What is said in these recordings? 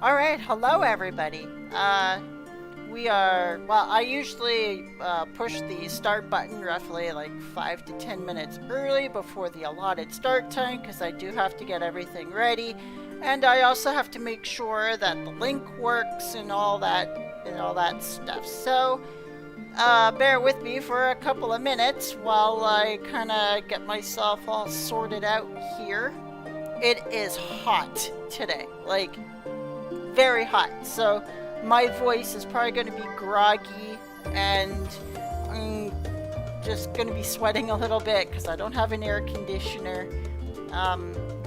Alright, hello everybody. Well, I usually push the start button roughly like 5 to 10 minutes early before the allotted start time because I do have to get everything ready. And I also have to make sure that the link works and all that stuff. So, bear with me for a couple of minutes while I kind of get myself all sorted out here. It is hot today, like very hot, so my voice is probably going to be groggy and I'm just going to be sweating a little bit because I don't have an air conditioner.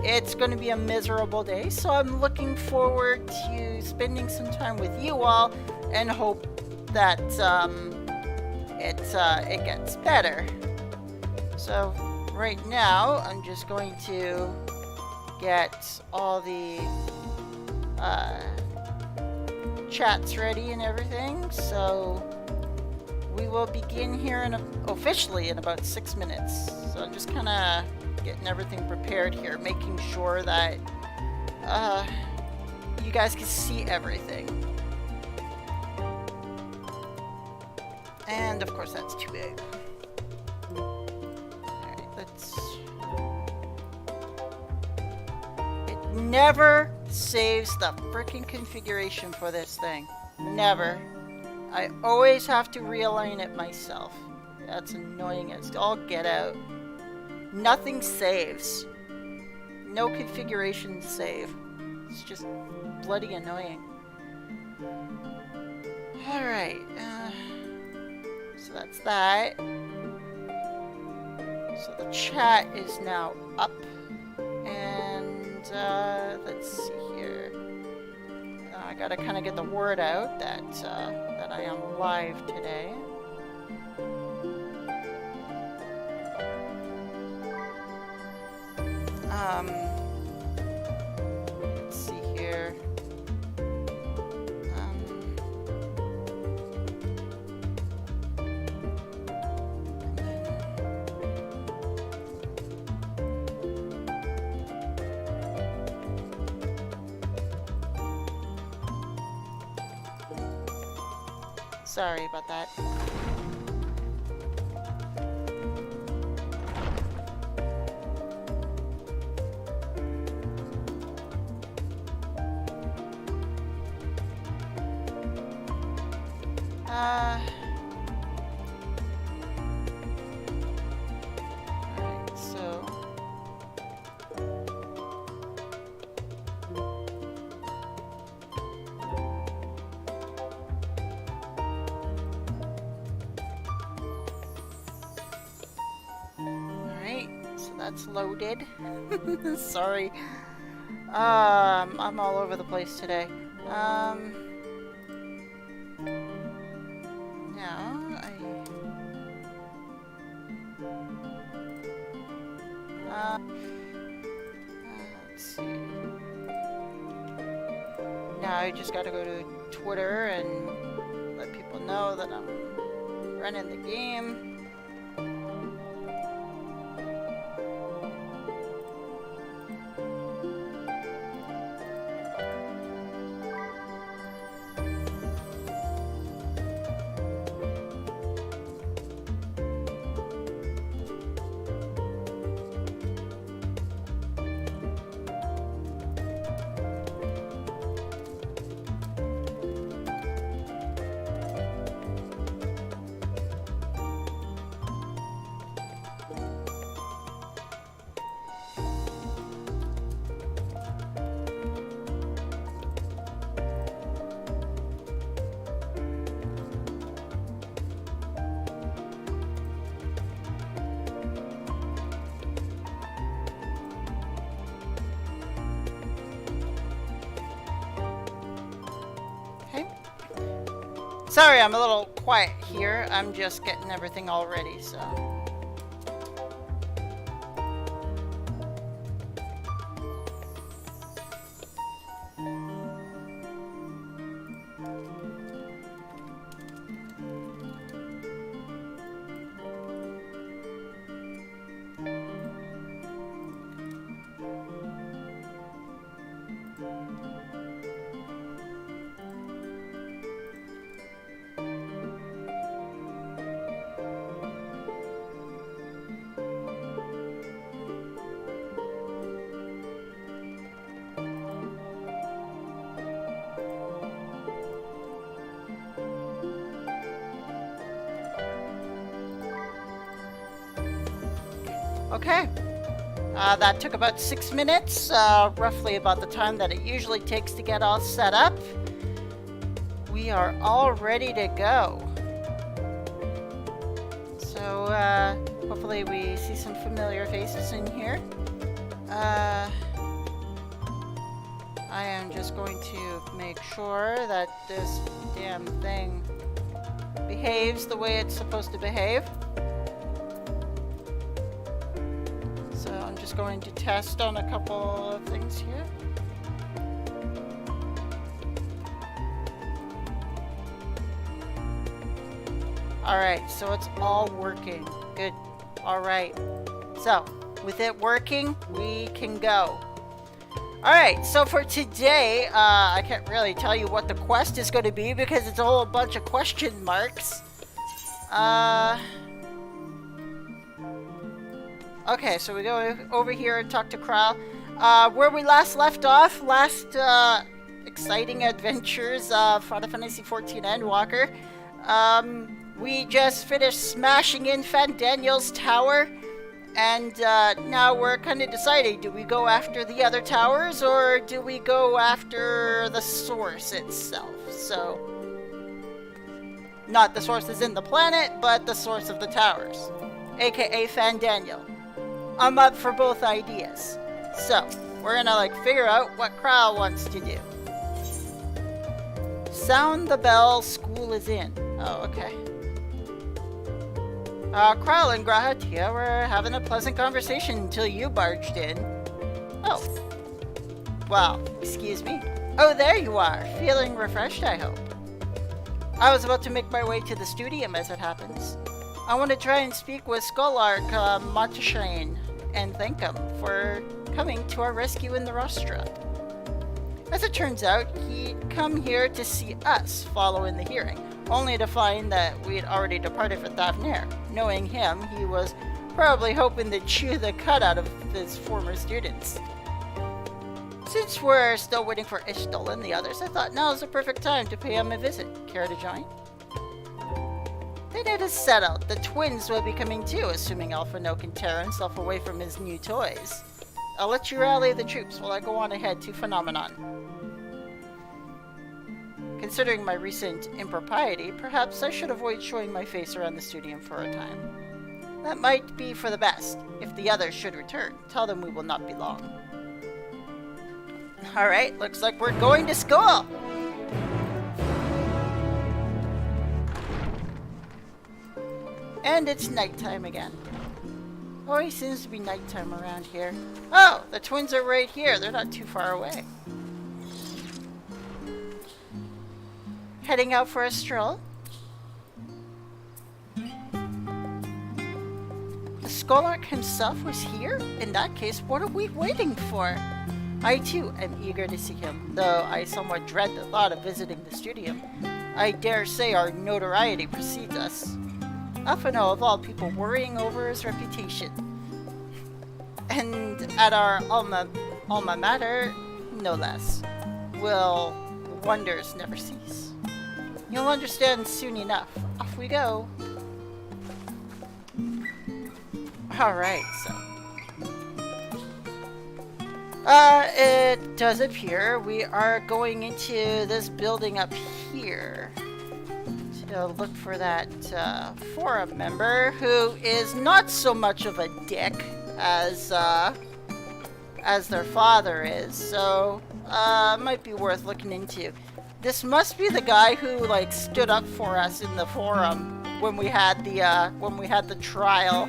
It's going to be a miserable day, so I'm looking forward to spending some time with you all and hope that it gets better. So right now I'm just going to get all the chats ready and everything, so we will begin here officially in about 6 minutes. So I'm just kind of getting everything prepared here, making sure that you guys can see everything. And of course that's too big. Alright, let's... It never saves the freaking configuration for this thing. Never. I always have to realign it myself. That's annoying as all get out. Nothing saves. No configuration save. It's just bloody annoying. Alright. So that's that. So the chat is now up. And let's see here. I gotta kind of get the word out that that I am live today. Let's see here. Sorry about that. Alright, so that's loaded. Sorry. I'm all over the place today. Now let's see. Now I just gotta go to Twitter and let people know that I'm running the game. Sorry, I'm a little quiet here. I'm just getting everything all ready, so. Okay. That took about 6 minutes, roughly about the time that it usually takes to get all set up. We are all ready to go. So, hopefully we see some familiar faces in here. I am just going to make sure that this damn thing behaves the way it's supposed to behave. So I'm just going to test on a couple of things here. Alright, so it's all working. Good. Alright. So, with it working, we can go. Alright, so for today, I can't really tell you what the quest is going to be because it's a whole bunch of question marks. Okay, so we go over here and talk to Kral. Where we last left off, exciting adventures of Final Fantasy XIV Endwalker. We just finished smashing in Fandaniel's tower, and now we're kind of deciding, do we go after the other towers, or do we go after the source itself? So, not the source is in the planet, but the source of the towers, aka Fandaniel. I'm up for both ideas. So, we're gonna figure out what Kral wants to do. Sound the bell, school is in. Oh, okay. Kral and Grahatia were having a pleasant conversation until you barged in. Oh. Well, excuse me. Oh, there you are. Feeling refreshed, I hope. I was about to make my way to the studium as it happens. I want to try and speak with Scholark Montashain and thank him for coming to our rescue in the Rostra. As it turns out, he'd come here to see us following the hearing, only to find that we'd already departed for Thavnair. Knowing him, he was probably hoping to chew the cut out of his former students. Since we're still waiting for Ishtal and the others, I thought now's the perfect time to pay him a visit. Care to join? Then it is settled. The twins will be coming too, assuming Alphino can tear himself away from his new toys. I'll let you rally the troops while I go on ahead to Phenomenon. Considering my recent impropriety, perhaps I should avoid showing my face around the studium for a time. That might be for the best. If the others should return, tell them we will not be long. Alright, looks like we're going to school! And it's nighttime again. Always seems to be nighttime around here. Oh, the twins are right here. They're not too far away. Heading out for a stroll? The Scholark himself was here? In that case, what are we waiting for? I too am eager to see him, though I somewhat dread the thought of visiting the studium. I dare say our notoriety precedes us. Alphino, of all people, worrying over his reputation. And at our alma mater, no less, will wonders never cease. You'll understand soon enough. Off we go. Alright, so. It does appear we are going into this building up here to look for that forum member who is not so much of a dick as their father is, so might be worth looking into. This must be the guy who stood up for us in the forum when we had the trial.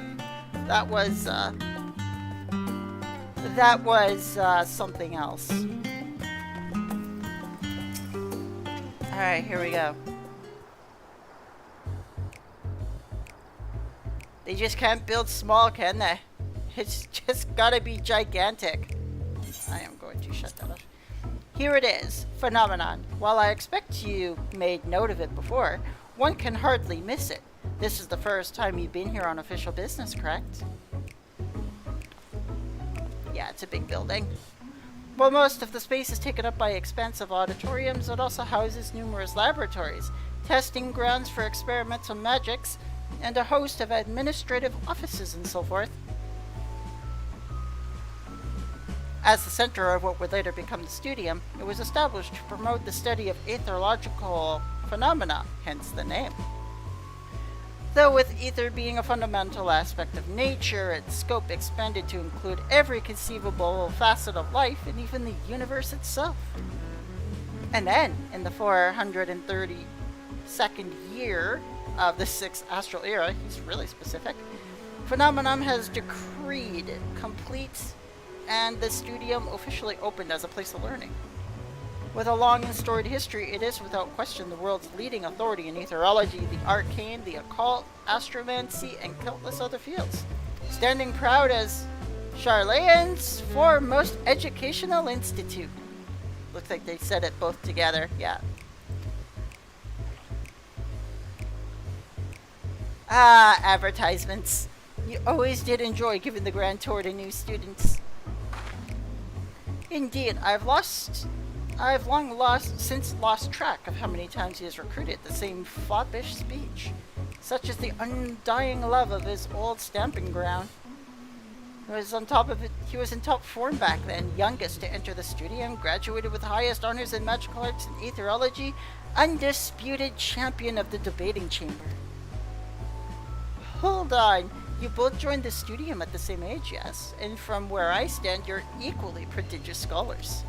That was something else. All right, here we go. They just can't build small, can they? It's just gotta be gigantic. I am going to shut that off. Here it is, Phenomenon. While I expect you made note of it before, one can hardly miss it. This is the first time you've been here on official business, correct? Yeah, it's a big building. While most of the space is taken up by expansive auditoriums, it also houses numerous laboratories, testing grounds for experimental magics, and a host of administrative offices and so forth. As the center of what would later become the studium, it was established to promote the study of aetherological phenomena, hence the name. Though with ether being a fundamental aspect of nature, its scope expanded to include every conceivable facet of life and even the universe itself. And then, in the 432nd year of the 6th astral era, he's really specific, Phenomenon has decreed complete and the studium officially opened as a place of learning. With a long and storied history, it is without question the world's leading authority in etherology, the arcane, the occult, astromancy, and countless other fields, standing proud as Charlayan's foremost educational institute. Looks like they said it both together, yeah. Ah, advertisements. You always did enjoy giving the grand tour to new students. Indeed, I've long lost track of how many times he has recruited the same foppish speech, such as the undying love of his old stamping ground. He was on top of it. He was in top form back then, youngest to enter the studium, graduated with highest honors in magical arts and etherology, undisputed champion of the debating chamber. Hold on. You both joined the studium at the same age, yes, and from where I stand, you're equally prodigious scholars.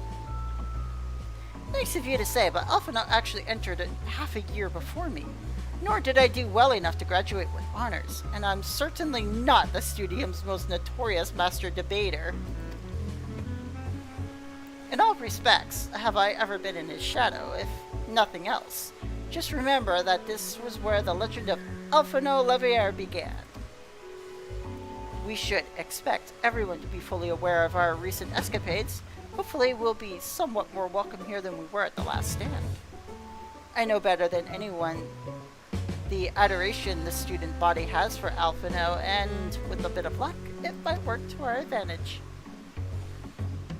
Nice of you to say, but Alphinaud actually entered half a year before me, nor did I do well enough to graduate with honors, and I'm certainly not the studium's most notorious master debater. In all respects, have I ever been in his shadow, if nothing else. Just remember that this was where the legend of Alphinaud Levier began. We should expect everyone to be fully aware of our recent escapades. Hopefully we'll be somewhat more welcome here than we were at the last stand. I know better than anyone the adoration the student body has for Alphinaud, and with a bit of luck, it might work to our advantage.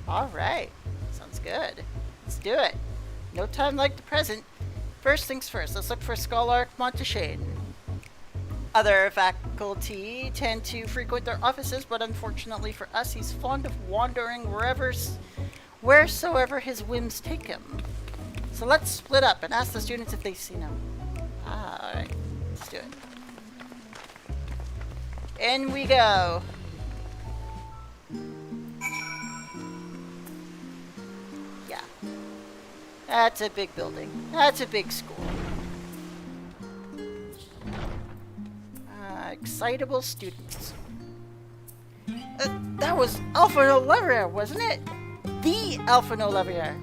Alright, sounds good. Let's do it. No time like the present. First things first, let's look for Scholark Montaigne. Other faculty tend to frequent their offices, but unfortunately for us, he's fond of wandering wheresoever his whims take him. So let's split up and ask the students if they've seen him. Alright, let's do it. In we go. Yeah. That's a big building. That's a big school. Excitable students. That was Alphinaud Levier, wasn't it? The Alphinaud Levier.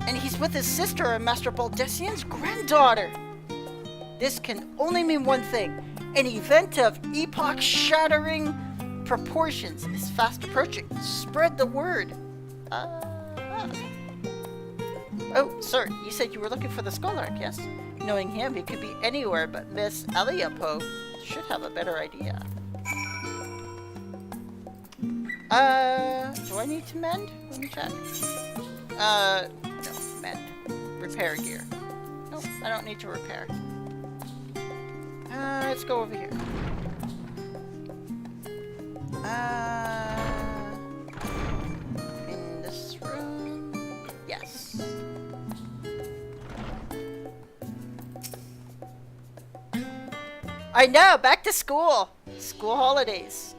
And he's with his sister and Master Baldessian's granddaughter. This can only mean one thing. An event of epoch-shattering proportions is fast approaching. Spread the word. Oh, sir, you said you were looking for the Scholark, yes? Knowing him, he could be anywhere, but Miss Eliapo should have a better idea. Do I need to mend? Let me check. No, mend. Repair gear. Nope, I don't need to repair. Let's go over here. In this room. Yes. I know, back to school. School holidays.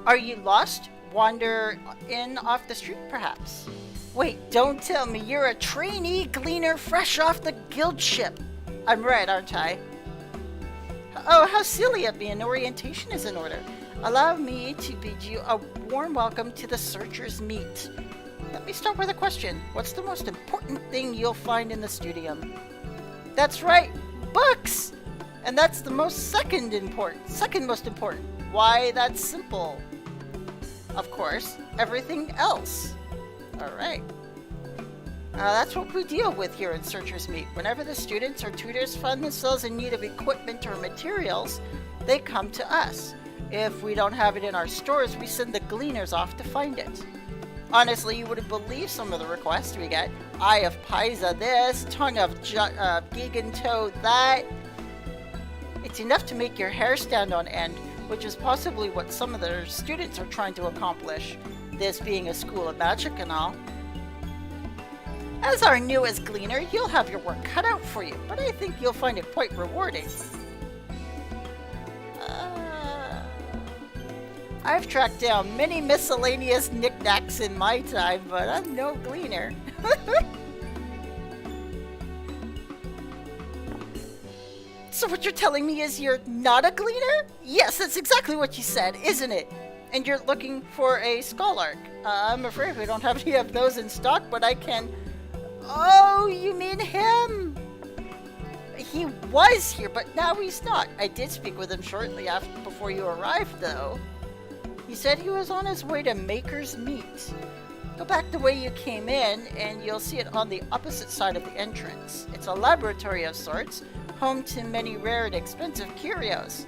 Are you lost? Wander in off the street, perhaps? Wait, don't tell me you're a trainee gleaner fresh off the guild ship. I'm right, aren't I? Oh, how silly of me. An orientation is in order. Allow me to bid you a warm welcome to the Searcher's Meet. Let me start with a question. What's the most important thing you'll find in the studium? That's right, books! And that's the second most important. Why, that's simple. Of course, everything else. Alright. That's what we deal with here in Searcher's Meet. Whenever the students or tutors find themselves in need of equipment or materials, they come to us. If we don't have it in our stores, we send the gleaners off to find it. Honestly, you wouldn't believe some of the requests we get. Eye of Pisa this, tongue of Giganto that. It's enough to make your hair stand on end. which is possibly what some of their students are trying to accomplish, this being a school of magic and all. As our newest gleaner, you'll have your work cut out for you, but I think you'll find it quite rewarding. I've tracked down many miscellaneous knickknacks in my time, but I'm no gleaner. So what you're telling me is you're not a gleaner? Yes, that's exactly what you said, isn't it? And you're looking for a scholark. I'm afraid we don't have any of those in stock, but I can... Oh, you mean him? He was here, but now he's not. I did speak with him shortly before you arrived, though. He said he was on his way to Maker's Meet. Go back the way you came in, and you'll see it on the opposite side of the entrance. It's a laboratory of sorts, home to many rare and expensive curios.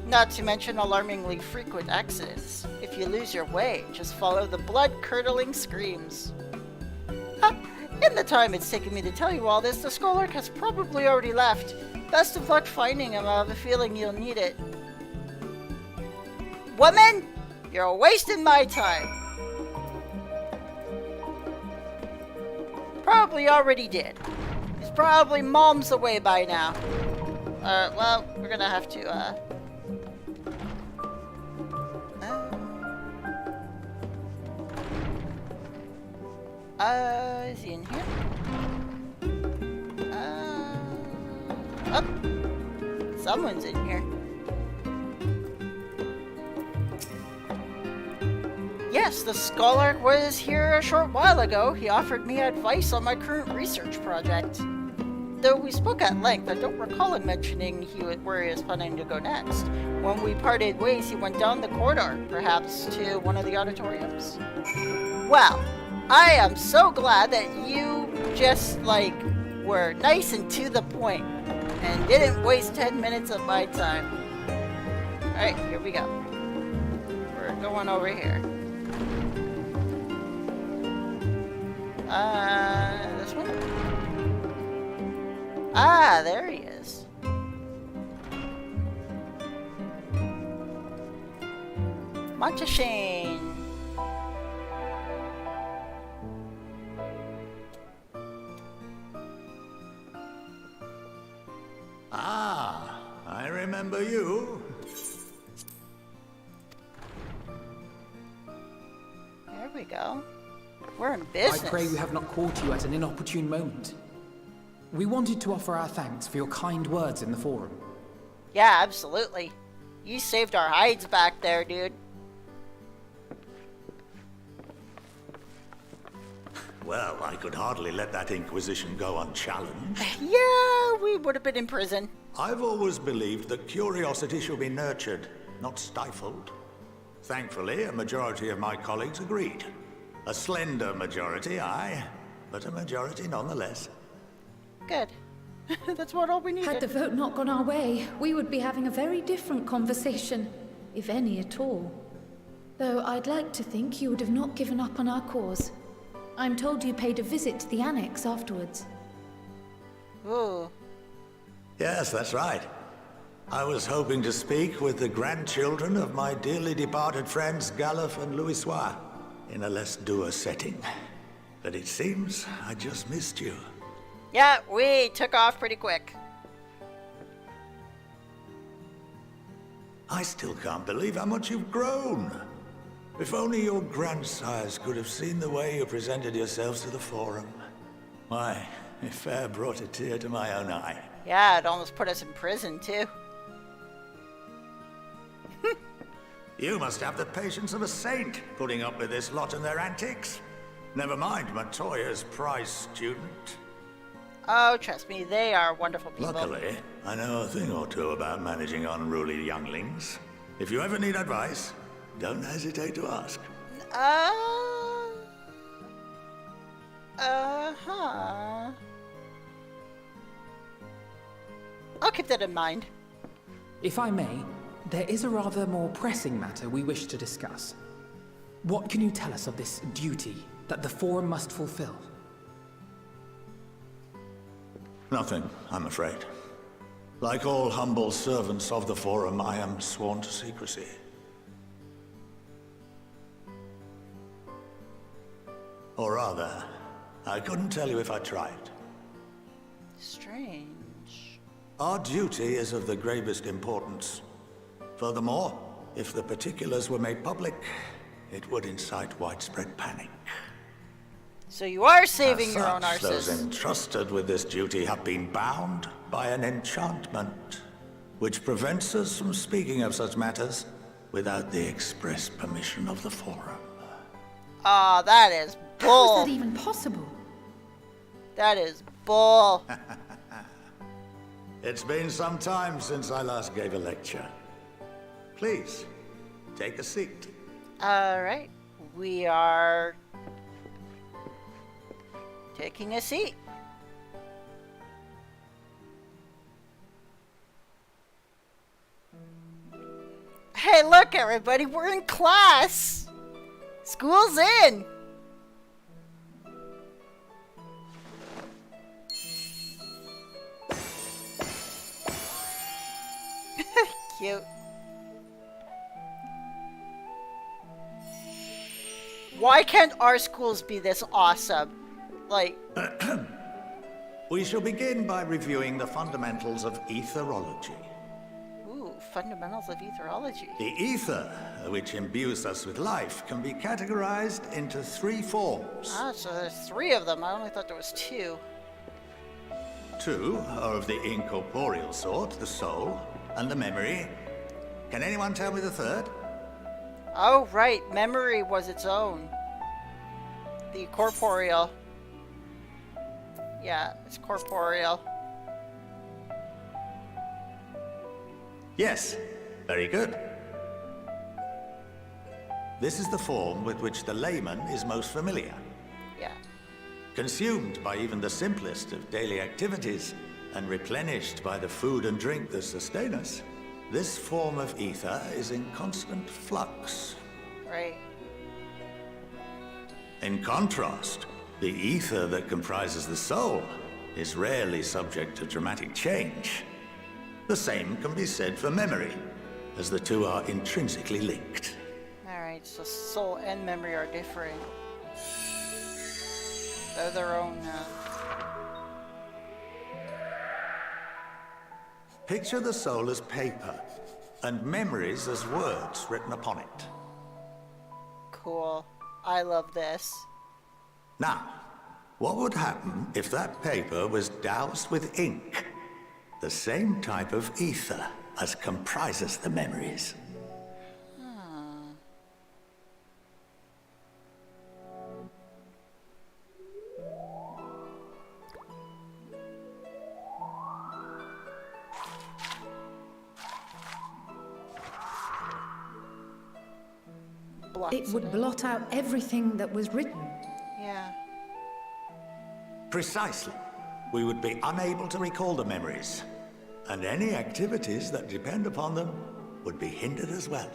Not to mention alarmingly frequent accidents. If you lose your way, just follow the blood-curdling screams. In the time it's taken me to tell you all this, the scholark has probably already left. Best of luck finding him. I have a feeling you'll need it. Woman! You're wasting my time. Probably already did. He's probably mom's away by now. Well, we're gonna have to, is he in here? Oh, someone's in here. Yes, the scholar was here a short while ago. He offered me advice on my current research project. Though we spoke at length, I don't recall him mentioning where he was planning to go next. When we parted ways, he went down the corridor, perhaps to one of the auditoriums. Well, I am so glad that you just, were nice and to the point and didn't waste 10 minutes of my time. Alright, here we go. We're going over here. This one? Ah, there he is. Montashane. Ah, I remember you. There we go. We're in business. I pray we have not caught you at an inopportune moment. We wanted to offer our thanks for your kind words in the forum. Yeah, absolutely. You saved our hides back there, dude. Well, I could hardly let that Inquisition go unchallenged. Yeah, we would have been in prison. I've always believed that curiosity should be nurtured, not stifled. Thankfully, a majority of my colleagues agreed. A slender majority, aye, but a majority nonetheless. Good. That's what all we needed. Had the vote not gone our way, we would be having a very different conversation, if any at all. Though I'd like to think you would have not given up on our cause. I'm told you paid a visit to the annex afterwards. Ooh. Yes, that's right. I was hoping to speak with the grandchildren of my dearly departed friends Garlemald and Rosyla in a less dour setting. But it seems I just missed you. Yeah, we took off pretty quick. I still can't believe how much you've grown. If only your grandsires could have seen the way you presented yourselves to the forum. Why, it fair brought a tear to my own eye. Yeah, it almost put us in prison, too. You must have the patience of a saint, putting up with this lot and their antics. Never mind Matoya's prize student. Oh, trust me, they are wonderful people. Luckily, I know a thing or two about managing unruly younglings. If you ever need advice, don't hesitate to ask. Uh-huh. I'll keep that in mind. If I may, there is a rather more pressing matter we wish to discuss. What can you tell us of this duty that the Forum must fulfill? Nothing, I'm afraid. Like all humble servants of the Forum, I am sworn to secrecy. Or rather, I couldn't tell you if I tried. Strange. Our duty is of the gravest importance. Furthermore, if the particulars were made public, it would incite widespread panic. So you are saving As your own such, those arses. entrusted with this duty have been bound by an enchantment, which prevents us from speaking of such matters without the express permission of the Forum. Ah, that is How bull. is that even possible? That is bull. It's been some time since I last gave a lecture. Please, take a seat. Alright. We are taking a seat. Hey, look, everybody, we're in class. School's in. Cute. Why can't our schools be this awesome? Like, We shall begin by reviewing the fundamentals of etherology. ooh, fundamentals of etherology. The ether, which imbues us with life, can be categorized into 3 forms. Ah, so there's 3 of them. I only thought there was 2. 2 are of the incorporeal sort, the soul, and the memory. Can anyone tell me the third? Oh, right. Memory was its own. The corporeal. Yeah, it's corporeal. Yes, very good. This is the form with which the layman is most familiar. Yeah. Consumed by even the simplest of daily activities, and replenished by the food and drink that sustain us, this form of ether is in constant flux. Right. In contrast, the ether that comprises the soul is rarely subject to dramatic change. The same can be said for memory, as the 2 are intrinsically linked. Alright, so soul and memory are different. They're their own, Picture the soul as paper, and memories as words written upon it. Cool. I love this. Now, what would happen if that paper was doused with ink? The same type of ether as comprises the memories. Blots It would blot out everything that was written. Yeah. Precisely. We would be unable to recall the memories, and any activities that depend upon them would be hindered as well.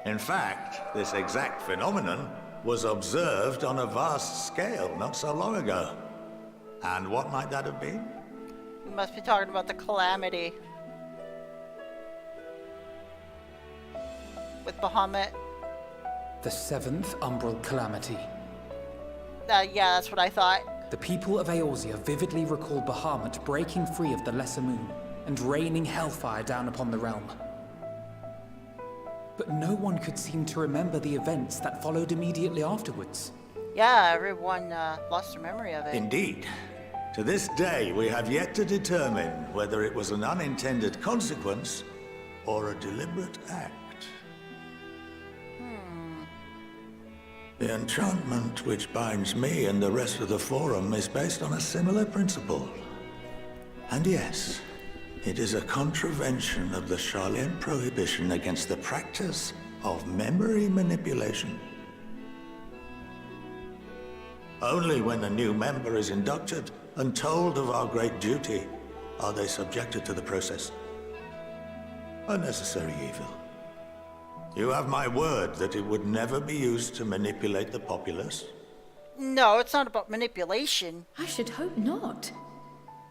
In fact, this exact phenomenon was observed on a vast scale not so long ago. And what might that have been? We must be talking about the calamity. With Bahamut. The 7th Umbral Calamity. Yeah, that's what I thought. The people of Eorzea vividly recall Bahamut breaking free of the Lesser Moon and raining hellfire down upon the realm. But no one could seem to remember the events that followed immediately afterwards. Yeah, everyone lost their memory of it. Indeed. To this day, we have yet to determine whether it was an unintended consequence or a deliberate act. The enchantment which binds me and the rest of the Forum is based on a similar principle. And yes, it is a contravention of the Sharlayan prohibition against the practice of memory manipulation. Only when a new member is inducted and told of our great duty are they subjected to the process. A necessary evil. You have my word that it would never be used to manipulate the populace? No, it's not about manipulation. I should hope not.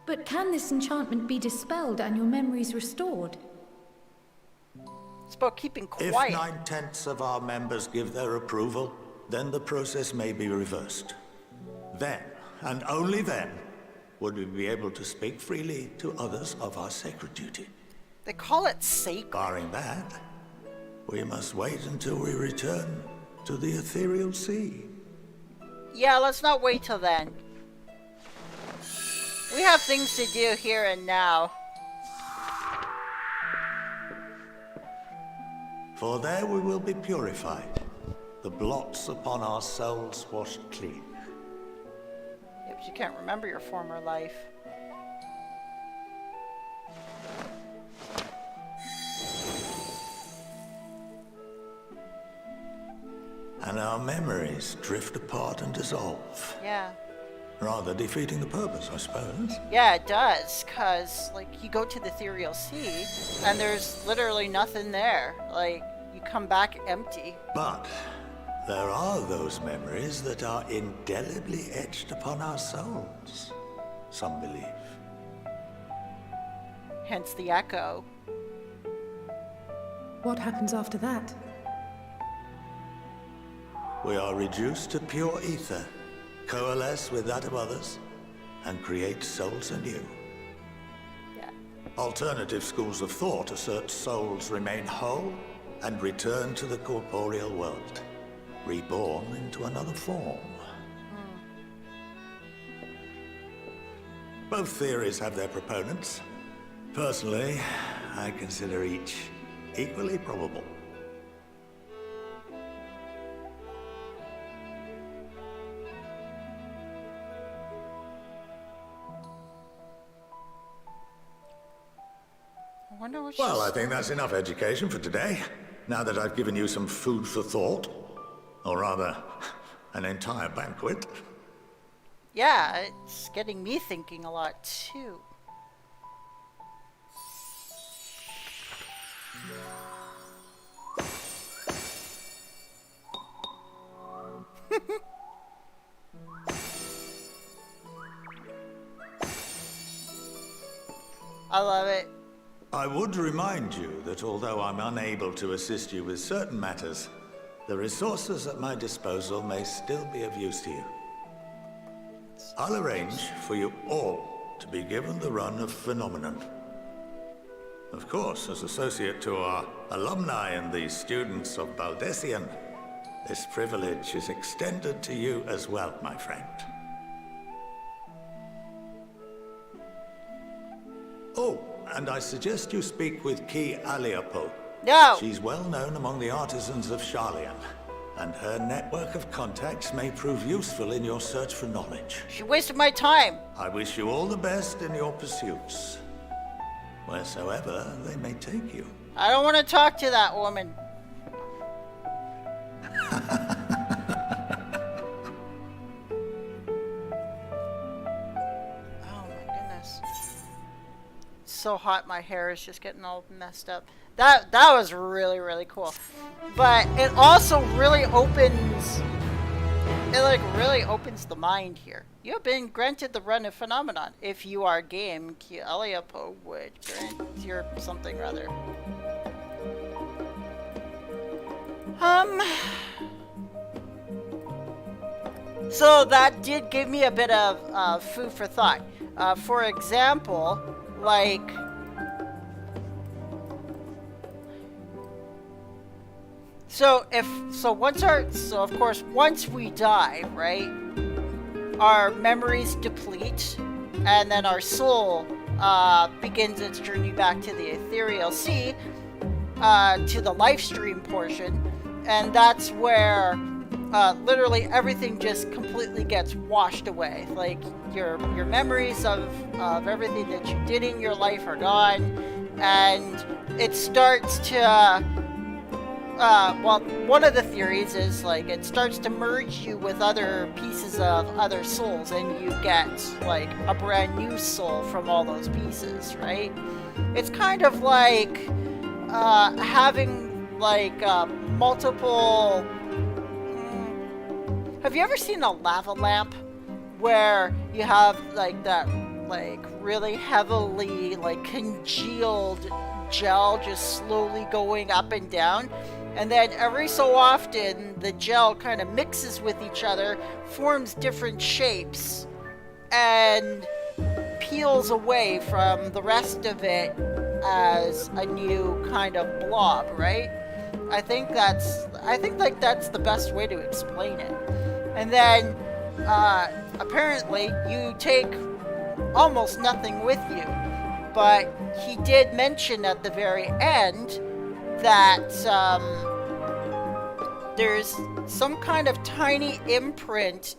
But can this enchantment be dispelled and your memories restored? It's about keeping If quiet. 9/10 of our members give their approval, then the process may be reversed. Then, and only then, would we be able to speak freely to others of our sacred duty. They call it sacred. Barring that, we must wait until we return to the ethereal sea. Yeah, let's not wait till then. We have things to do here and now. For there we will be purified, the blots upon our souls washed clean. Yeah, but you can't remember your former life. And our memories drift apart and dissolve, Yeah. rather defeating the purpose, I suppose. Yeah, it does, cause like you go to the ethereal sea and there's literally nothing there. Like you come back empty. But there are those memories that are indelibly etched upon our souls, some believe. Hence the echo. What happens after that? We are reduced to pure ether, coalesce with that of others, and create souls anew. Yeah. Alternative schools of thought assert souls remain whole and return to the corporeal world, reborn into another form. Both theories have their proponents. Personally, I consider each equally probable. I wonder what Well, I she's... think that's enough education for today, now that I've given you some food for thought. Or rather, an entire banquet. Yeah, it's getting me thinking a lot too. I love it. I would remind you that although I'm unable to assist you with certain matters, the resources at my disposal may still be of use to you. I'll arrange for you all to be given the run of Phenomenon. Of course, as associate to our alumni and the students of Baldessian, this privilege is extended to you as well, my friend. Oh, and I suggest you speak with Ki Aliapo. No! She's well known among the artisans of Sharlayan, and her network of contacts may prove useful in your search for knowledge. She wasted my time. I wish you all the best in your pursuits, wheresoever they may take you. I don't want to talk to that woman. Oh my goodness. It's so hot, my hair is just getting all messed up. That was really, really cool. But it also really opens... It like really opens the mind here. You have been granted the run of Phenomenon. If you are game, Aliapo would grant your something rather. So that did give me a bit of food for thought. For example, like... So of course, once we die, right, our memories deplete, and then our soul begins its journey back to the ethereal sea, to the live stream portion, and that's where literally everything just completely gets washed away. Like your memories of everything that you did in your life are gone, and it starts to. Well, one of the theories is like it starts to merge you with other pieces of other souls, and you get like a brand new soul from all those pieces, right? It's kind of like having like multiple. Have you ever seen a lava lamp where you have like that like really heavily like congealed gel just slowly going up and down, and then every so often the gel kind of mixes with each other, forms different shapes, and peels away from the rest of it as a new kind of blob, right? I think like that's the best way to explain it. And then apparently you take almost nothing with you, but he did mention at the very end that there's some kind of tiny imprint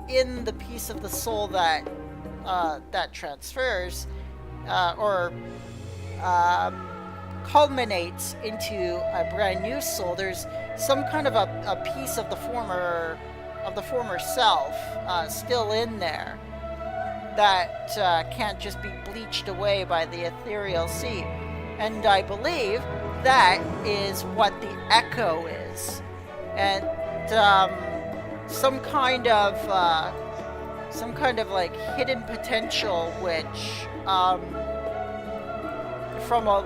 in the piece of the soul that transfers or culminates into a brand new soul. There's some kind of a piece of the former self still in there that can't just be bleached away by the ethereal sea, and I believe that is what the echo is, and some kind of like hidden potential which from a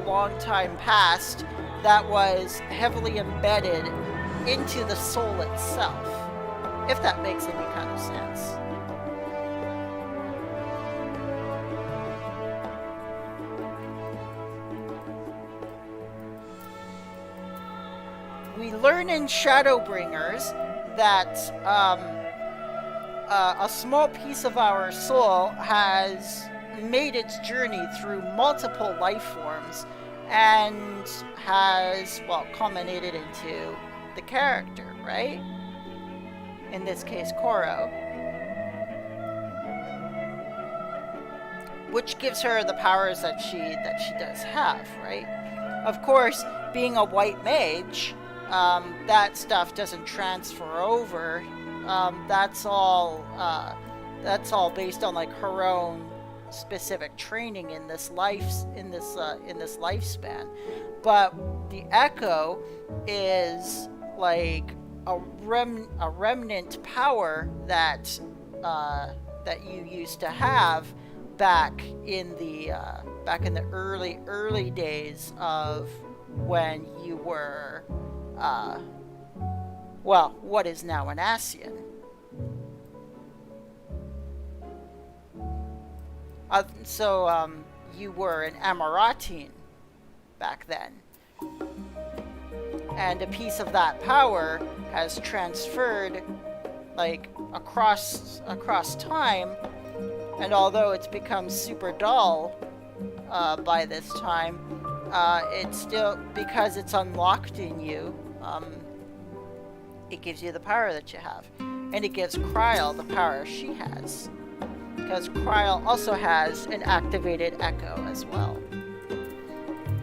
long time past that was heavily embedded into the soul itself, if that makes any kind of sense. We learn in Shadowbringers that a small piece of our soul has made its journey through multiple life forms and has, well, culminated into the character, right? In this case, Koro. Which gives her the powers that she does have, right? Of course, being a white mage, that stuff doesn't transfer over. That's all based on like her own specific training in this lifespan. But the echo is like a remnant power that you used to have back in the early days of when you were what is now an Ascian. You were an Amaratine back then. And a piece of that power has transferred like across time, and although it's become super dull by this time, it's still, because it's unlocked in you, it gives you the power that you have. And it gives Kryl the power she has, because Kryl also has an activated echo as well.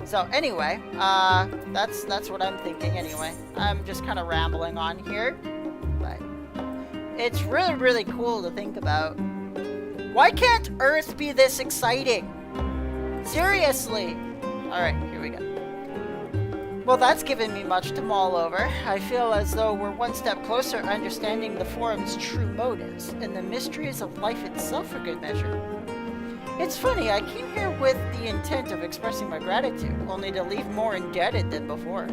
So anyway, that's what I'm thinking anyway. I'm just kind of rambling on here, but it's really, really cool to think about. Why can't Earth be this exciting? Seriously. Alright, here we go. Well, that's given me much to mull over. I feel as though we're one step closer to understanding the Forum's true motives, and the mysteries of life itself for good measure. It's funny, I came here with the intent of expressing my gratitude, only to leave more indebted than before.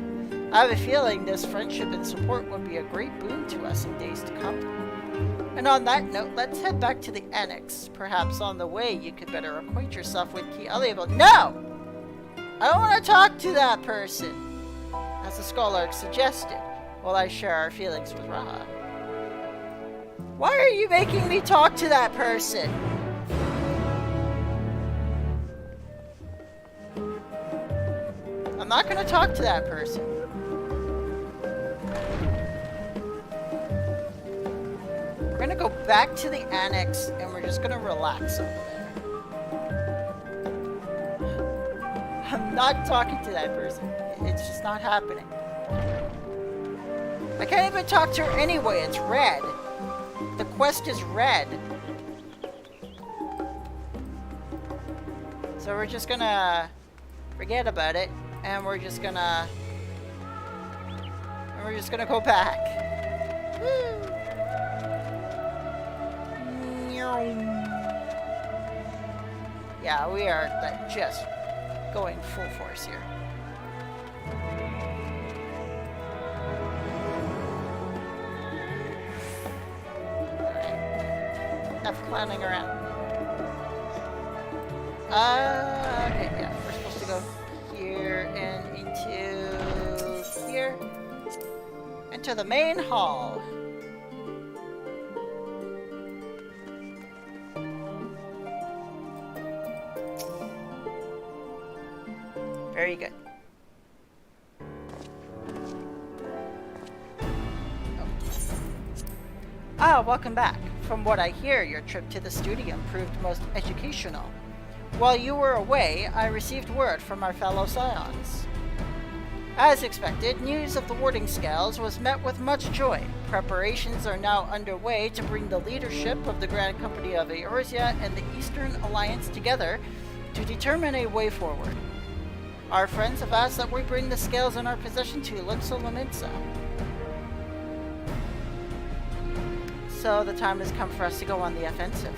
I have a feeling this friendship and support will be a great boon to us in days to come. And on that note, let's head back to the annex. Perhaps on the way you could better acquaint yourself with Garlemald. No! I don't want to talk to that person, as the Scholark suggested, while I share our feelings with Raha. Why are you making me talk to that person? I'm not going to talk to that person. We're going to go back to the annex and we're just going to relax over there. I'm not talking to that person. It's just not happening. I can't even talk to her anyway. It's red. The quest is red. So we're just gonna forget about it, and we're just gonna go back. Woo. Yeah, we are like, just going full force here. Alright. Enough clowning around. Okay, yeah, we're supposed to go here and into here. Into the main hall. Very good. Oh. Ah, welcome back. From what I hear, your trip to the studium proved most educational. While you were away, I received word from our fellow scions. As expected, news of the warding scales was met with much joy. Preparations are now underway to bring the leadership of the Grand Company of Eorzea and the Eastern Alliance together to determine a way forward. Our friends have asked that we bring the scales in our possession to Limsa. So the time has come for us to go on the offensive.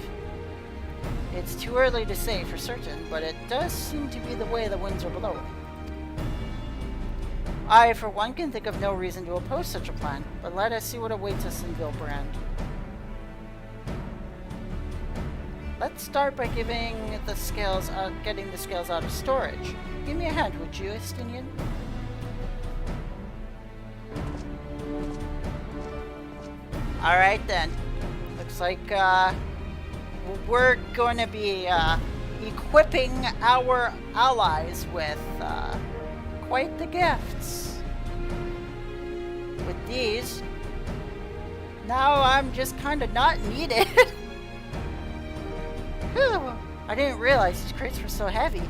It's too early to say for certain, but it does seem to be the way the winds are blowing. I, for one, can think of no reason to oppose such a plan, but let us see what awaits us in Vilbrand. Let's start by getting the scales out of storage. Give me a hand, would you, Estinian? Alright then. Looks like we're going to be equipping our allies with quite the gifts. With these, now I'm just kind of not needed. Whew, I didn't realize these crates were so heavy.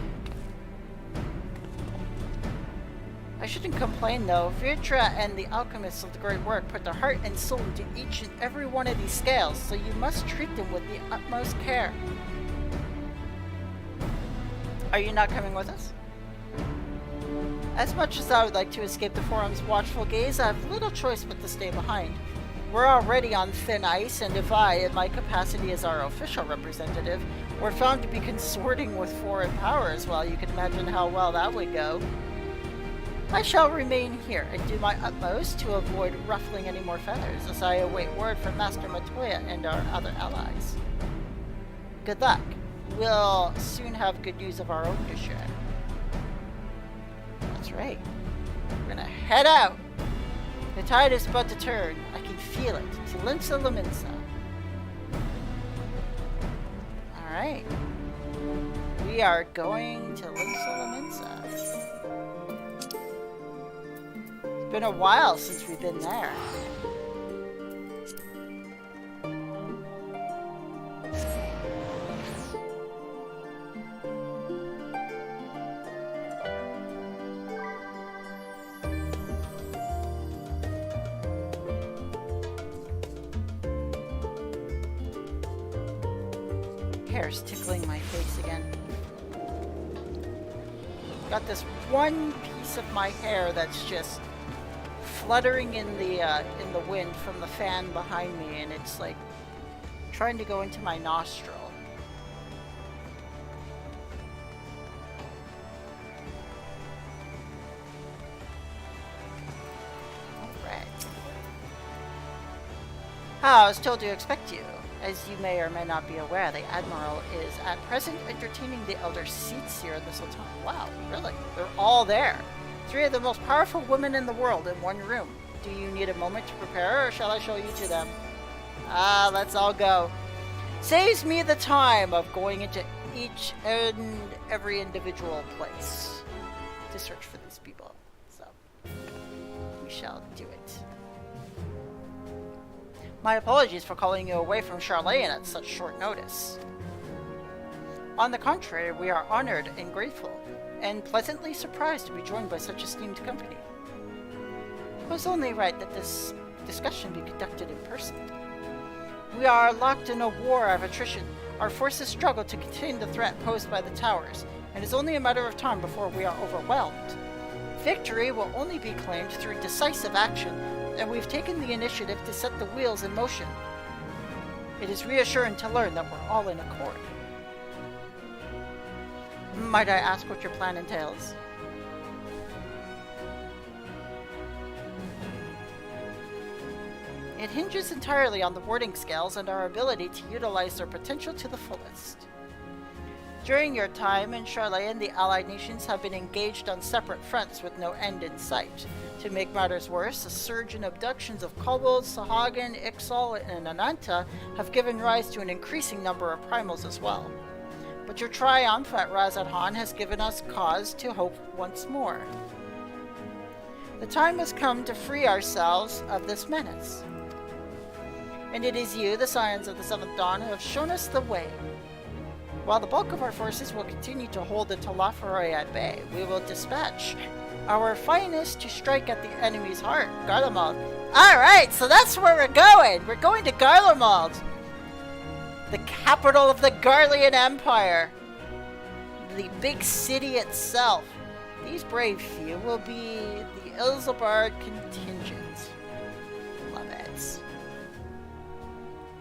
I shouldn't complain though. Virtra and the alchemists of the Great Work put their heart and soul into each and every one of these scales, so you must treat them with the utmost care. Are you not coming with us? As much as I would like to escape the forum's watchful gaze, I have little choice but to stay behind. We're already on thin ice, and if I, in my capacity as our official representative, were found to be consorting with foreign powers, well, you can imagine how well that would go. I shall remain here and do my utmost to avoid ruffling any more feathers as I await word from Master Matoya and our other allies. Good luck. We'll soon have good news of our own to share. That's right. We're gonna head out. The tide is about to turn. I can feel it. To Limsa. Alright. We are going to Limsa. It's been a while since we've been there. Hair's tickling my face again. Got this one piece of my hair that's just fluttering in the wind from the fan behind me, and it's like trying to go into my nostril. Alright. I was told to expect you. As you may or may not be aware, the Admiral is at present entertaining the elder seats here in the Sultan. Wow, really? They're all there. 3 of the most powerful women in the world in one room. Do you need a moment to prepare, or shall I show you to them? Let's all go. Saves me the time of going into each and every individual place to search for these people. So, we shall do it. My apologies for calling you away from Charlene at such short notice. On the contrary, we are honored and grateful, and pleasantly surprised to be joined by such esteemed company. It was only right that this discussion be conducted in person. We are locked in a war of attrition. Our forces struggle to contain the threat posed by the towers, and it is only a matter of time before we are overwhelmed. Victory will only be claimed through decisive action, and we've taken the initiative to set the wheels in motion. It is reassuring to learn that we're all in accord. Might I ask what your plan entails? It hinges entirely on the warding scales and our ability to utilize their potential to the fullest. During your time in Charlayan, the allied nations have been engaged on separate fronts with no end in sight. To make matters worse, a surge in abductions of kobolds, Sahagin, Ixal, and Ananta have given rise to an increasing number of primals as well. But your triumph at Razadhan has given us cause to hope once more. The time has come to free ourselves of this menace. And it is you, the Scions of the Seventh Dawn, who have shown us the way. While the bulk of our forces will continue to hold the Talafaroi at bay, we will dispatch our finest to strike at the enemy's heart, Garlemald. Alright, so that's where we're going! We're going to Garlemald! The capital of the Garlean Empire! The big city itself. These brave few will be the Ilzabard contingent. Love it.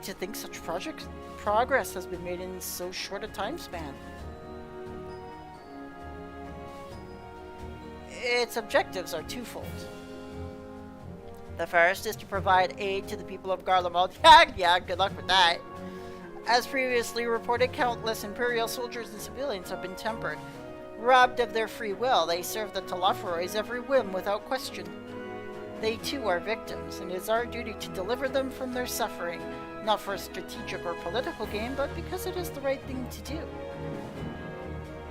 To think such progress has been made in so short a time span. Its objectives are twofold. The first is to provide aid to the people of Garlemald. Yeah, good luck with that. As previously reported, countless Imperial soldiers and civilians have been tempered. Robbed of their free will, they serve the Talafaroi's every whim without question. They too are victims, and it is our duty to deliver them from their suffering, not for a strategic or political gain, but because it is the right thing to do.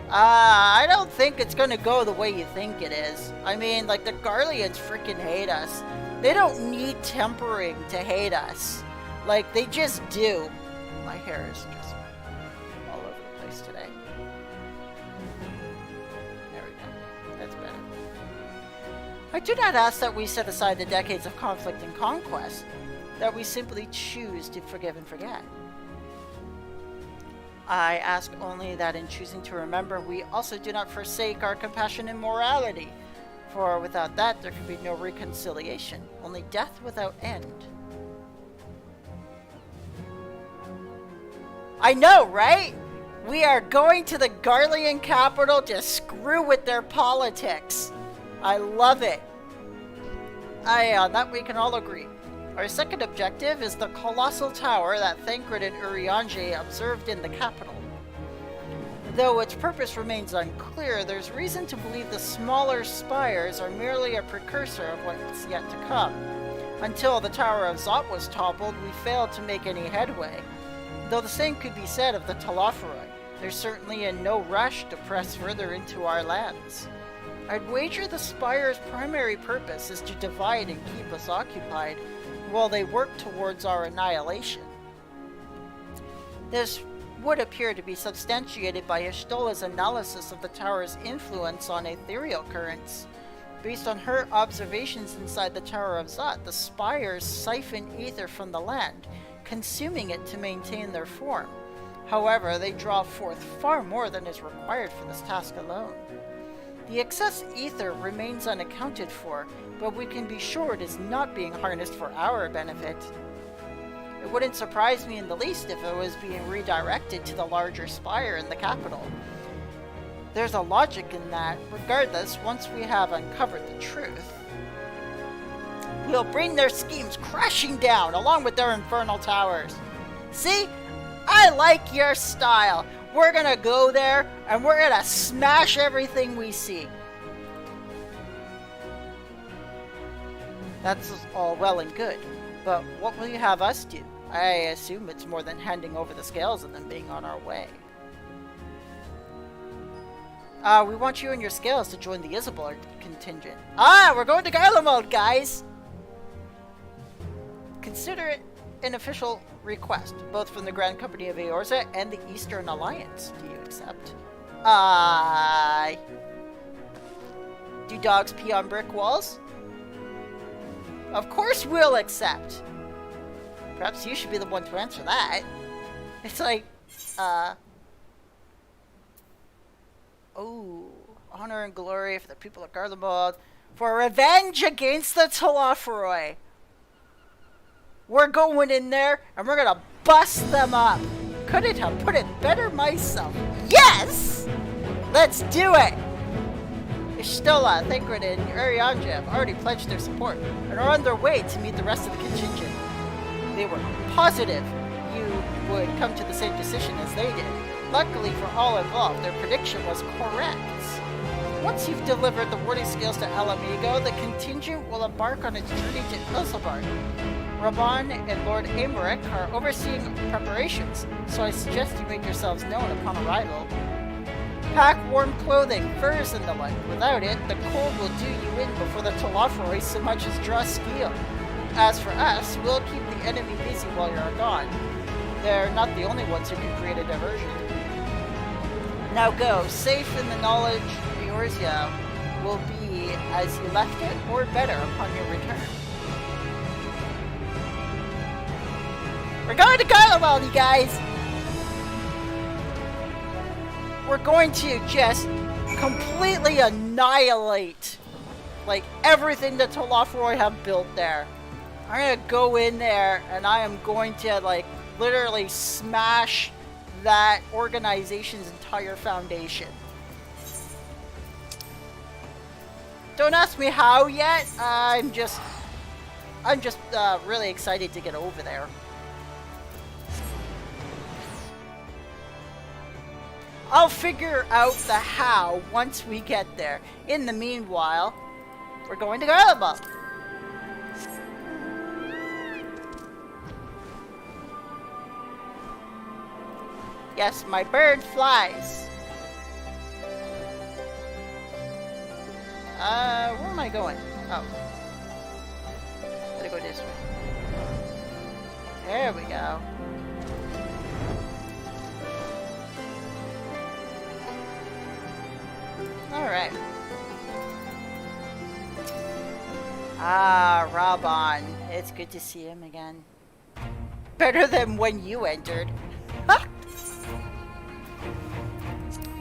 I don't think it's gonna go the way you think it is. I mean, like, the Garleans freaking hate us. They don't need tempering to hate us. Like, they just do. My hair is just all over the place today. There we go. That's better. I do not ask that we set aside the decades of conflict and conquest, that we simply choose to forgive and forget. I ask only that in choosing to remember, we also do not forsake our compassion and morality, for without that there can be no reconciliation, only death without end. I know, right? We are going to the Garlean capital to screw with their politics. I love it. On that we can all agree. Our second objective is the colossal tower that Thancred and Urianger observed in the capital. Though its purpose remains unclear, there's reason to believe the smaller spires are merely a precursor of what's yet to come. Until the Tower of Zot was toppled, we failed to make any headway. Though the same could be said of the Talafaroi. They're certainly in no rush to press further into our lands. I'd wager the spire's primary purpose is to divide and keep us occupied, while they work towards our annihilation. This would appear to be substantiated by Ishtola's analysis of the tower's influence on ethereal currents. Based on her observations inside the Tower of Zot, the spires siphon ether from the land, consuming it to maintain their form. However, they draw forth far more than is required for this task alone. The excess ether remains unaccounted for, but we can be sure it is not being harnessed for our benefit. It wouldn't surprise me in the least if it was being redirected to the larger spire in the capital. There's a logic in that. Regardless, once we have uncovered the truth, we'll bring their schemes crashing down along with their infernal towers. See? I like your style. We're gonna go there and we're gonna smash everything we see. That's all well and good, but what will you have us do? I assume it's more than handing over the scales and then being on our way. We want you and your scales to join the Isabard contingent. We're going to Garlemald, guys! Consider it an official request, both from the Grand Company of Eorza and the Eastern Alliance. Do you accept? Do dogs pee on brick walls? Of course we'll accept! Perhaps you should be the one to answer that. It's like, honor and glory for the people of Garlemald, for revenge against the Talafaroi. We're going in there, and we're gonna bust them up. Couldn't have put it better myself. Yes! Let's do it! Ishtila, Thancred, and Arianja have already pledged their support and are on their way to meet the rest of the contingent. They were positive you would come to the same decision as they did. Luckily for all involved, their prediction was correct. Once you've delivered the warding skills to El Amigo, the contingent will embark on its journey to Ilsabard. Raban and Lord Aymeric are overseeing preparations, so I suggest you make yourselves known upon arrival. Pack warm clothing, furs, and the like. Without it, the cold will do you in before the Talafroi so much as draw steel. As for us, we'll keep the enemy busy while you're gone. They're not the only ones who can create a diversion. Now go, safe in the knowledge Eorzea will be as you left it, or better upon your return. We're going to Garlemald, you guys! We're going to just completely annihilate, like, everything that Talafroi have built there. I'm gonna go in there and I am going to, like, literally smash that organization's entire foundation. Don't ask me how yet. I'm just really excited to get over there. I'll figure out the how once we get there. In the meanwhile, we're going to Garlemald. Yes, my bird flies. Where am I going? Oh. Gotta go this way. There we go. Alright. Ah, Raban. It's good to see him again. Better than when you entered.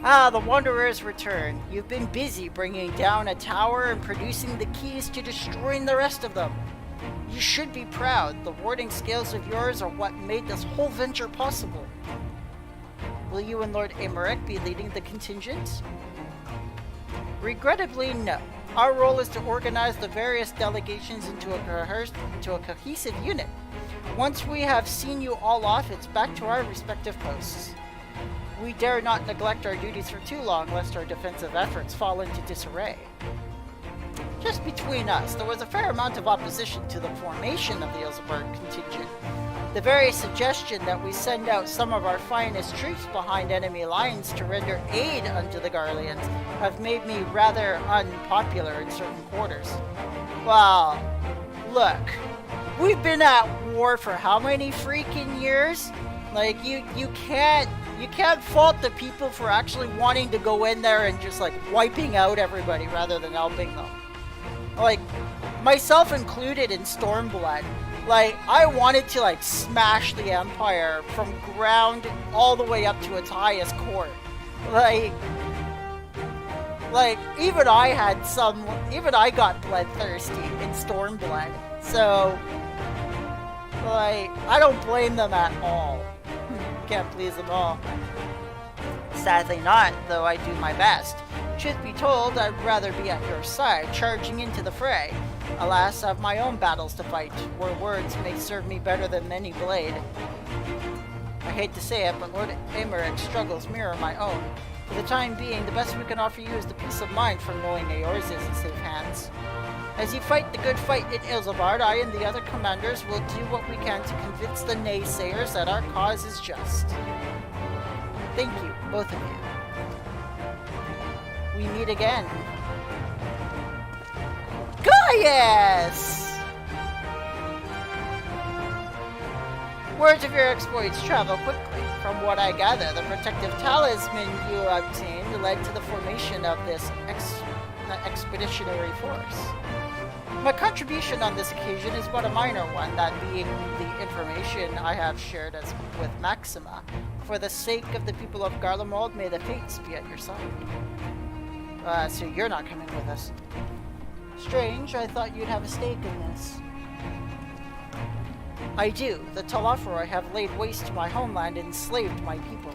Ah, the Wanderers return. You've been busy bringing down a tower and producing the keys to destroying the rest of them. You should be proud. The warding skills of yours are what made this whole venture possible. Will you and Lord Aymeric be leading the contingent? Regrettably, no. Our role is to organize the various delegations into a cohesive unit. Once we have seen you all off, it's back to our respective posts. We dare not neglect our duties for too long, lest our defensive efforts fall into disarray. Just between us, there was a fair amount of opposition to the formation of the Ilsabard contingent. The very suggestion that we send out some of our finest troops behind enemy lines to render aid unto the Garleans have made me rather unpopular in certain quarters. Well, look, we've been at war for how many freaking years? Like, you can't fault the people for actually wanting to go in there and just, like, wiping out everybody rather than helping them. Like, myself included in Stormblood. Like, I wanted to, like, smash the Empire from ground all the way up to its highest court. Like, even I got bloodthirsty in Stormblood. So, like, I don't blame them at all. Can't please them all. Sadly not, though I do my best. Truth be told, I'd rather be at your side, charging into the fray. Alas, I have my own battles to fight, where words may serve me better than any blade. I hate to say it, but Lord Aymeric's struggles mirror my own. For the time being, the best we can offer you is the peace of mind from knowing Eorzea is in safe hands. As you fight the good fight in Ilsabard, I and the other commanders will do what we can to convince the naysayers that our cause is just. Thank you, both of you. We meet again. Gaius! Words of your exploits travel quickly. From what I gather, the protective talisman you obtained led to the formation of this expeditionary force. My contribution on this occasion is but a minor one, that being the information I have shared with Maxima. For the sake of the people of Garlemald, may the fates be at your side. So you're not coming with us. Strange, I thought you'd have a stake in this. I do. The Talafroi have laid waste to my homeland and enslaved my people.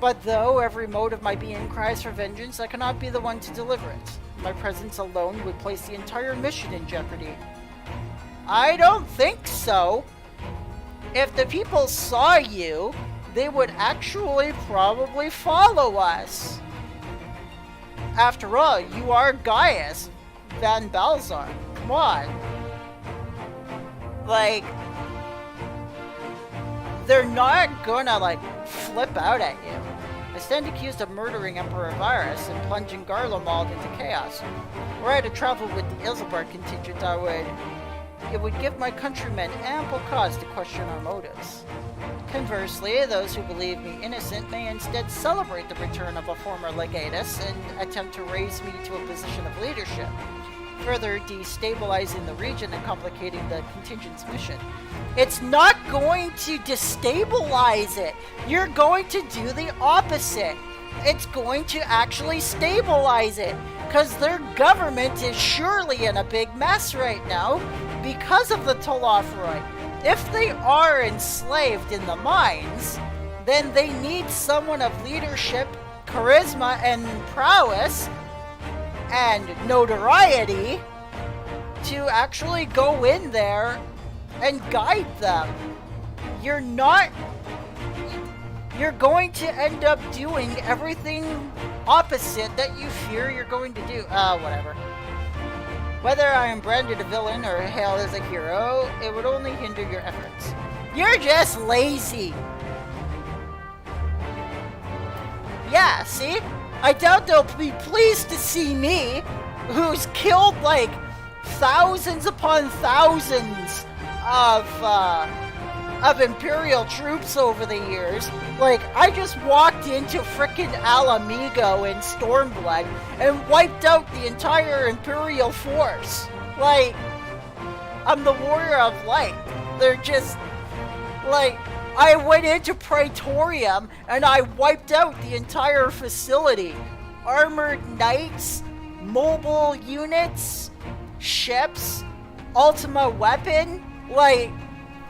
But though every mote of my being cries for vengeance, I cannot be the one to deliver it. My presence alone would place the entire mission in jeopardy. I don't think so. If the people saw you, they would actually probably follow us. After all, you are Gaius Van Balzar. Come on. Like, they're not gonna, like, flip out at you. I stand accused of murdering Emperor Virus and plunging Garlemald into chaos. Were I to travel with the Ilzabar contingent, it would give my countrymen ample cause to question our motives. Conversely, those who believe me innocent may instead celebrate the return of a former legatus and attempt to raise me to a position of leadership, further destabilizing the region and complicating the contingent's mission. It's not going to destabilize it. You're going to do the opposite. It's going to actually stabilize it, because their government is surely in a big mess right now because of the Tolofroi. If they are enslaved in the mines, then they need someone of leadership, charisma, and prowess, and notoriety to actually go in there and guide them. You're going to end up doing everything opposite that you fear you're going to do. Whatever. Whether I am branded a villain or hailed as a hero, it would only hinder your efforts. You're just lazy. Yeah, see? I doubt they'll be pleased to see me, who's killed like thousands upon thousands of Imperial troops over the years. Like, I just walked into frickin' Alamigo in Stormblood and wiped out the entire Imperial force. Like, I'm the Warrior of Light. They're just, like, I went into Praetorium and I wiped out the entire facility. Armored knights, mobile units, ships, Ultima weapon. Like,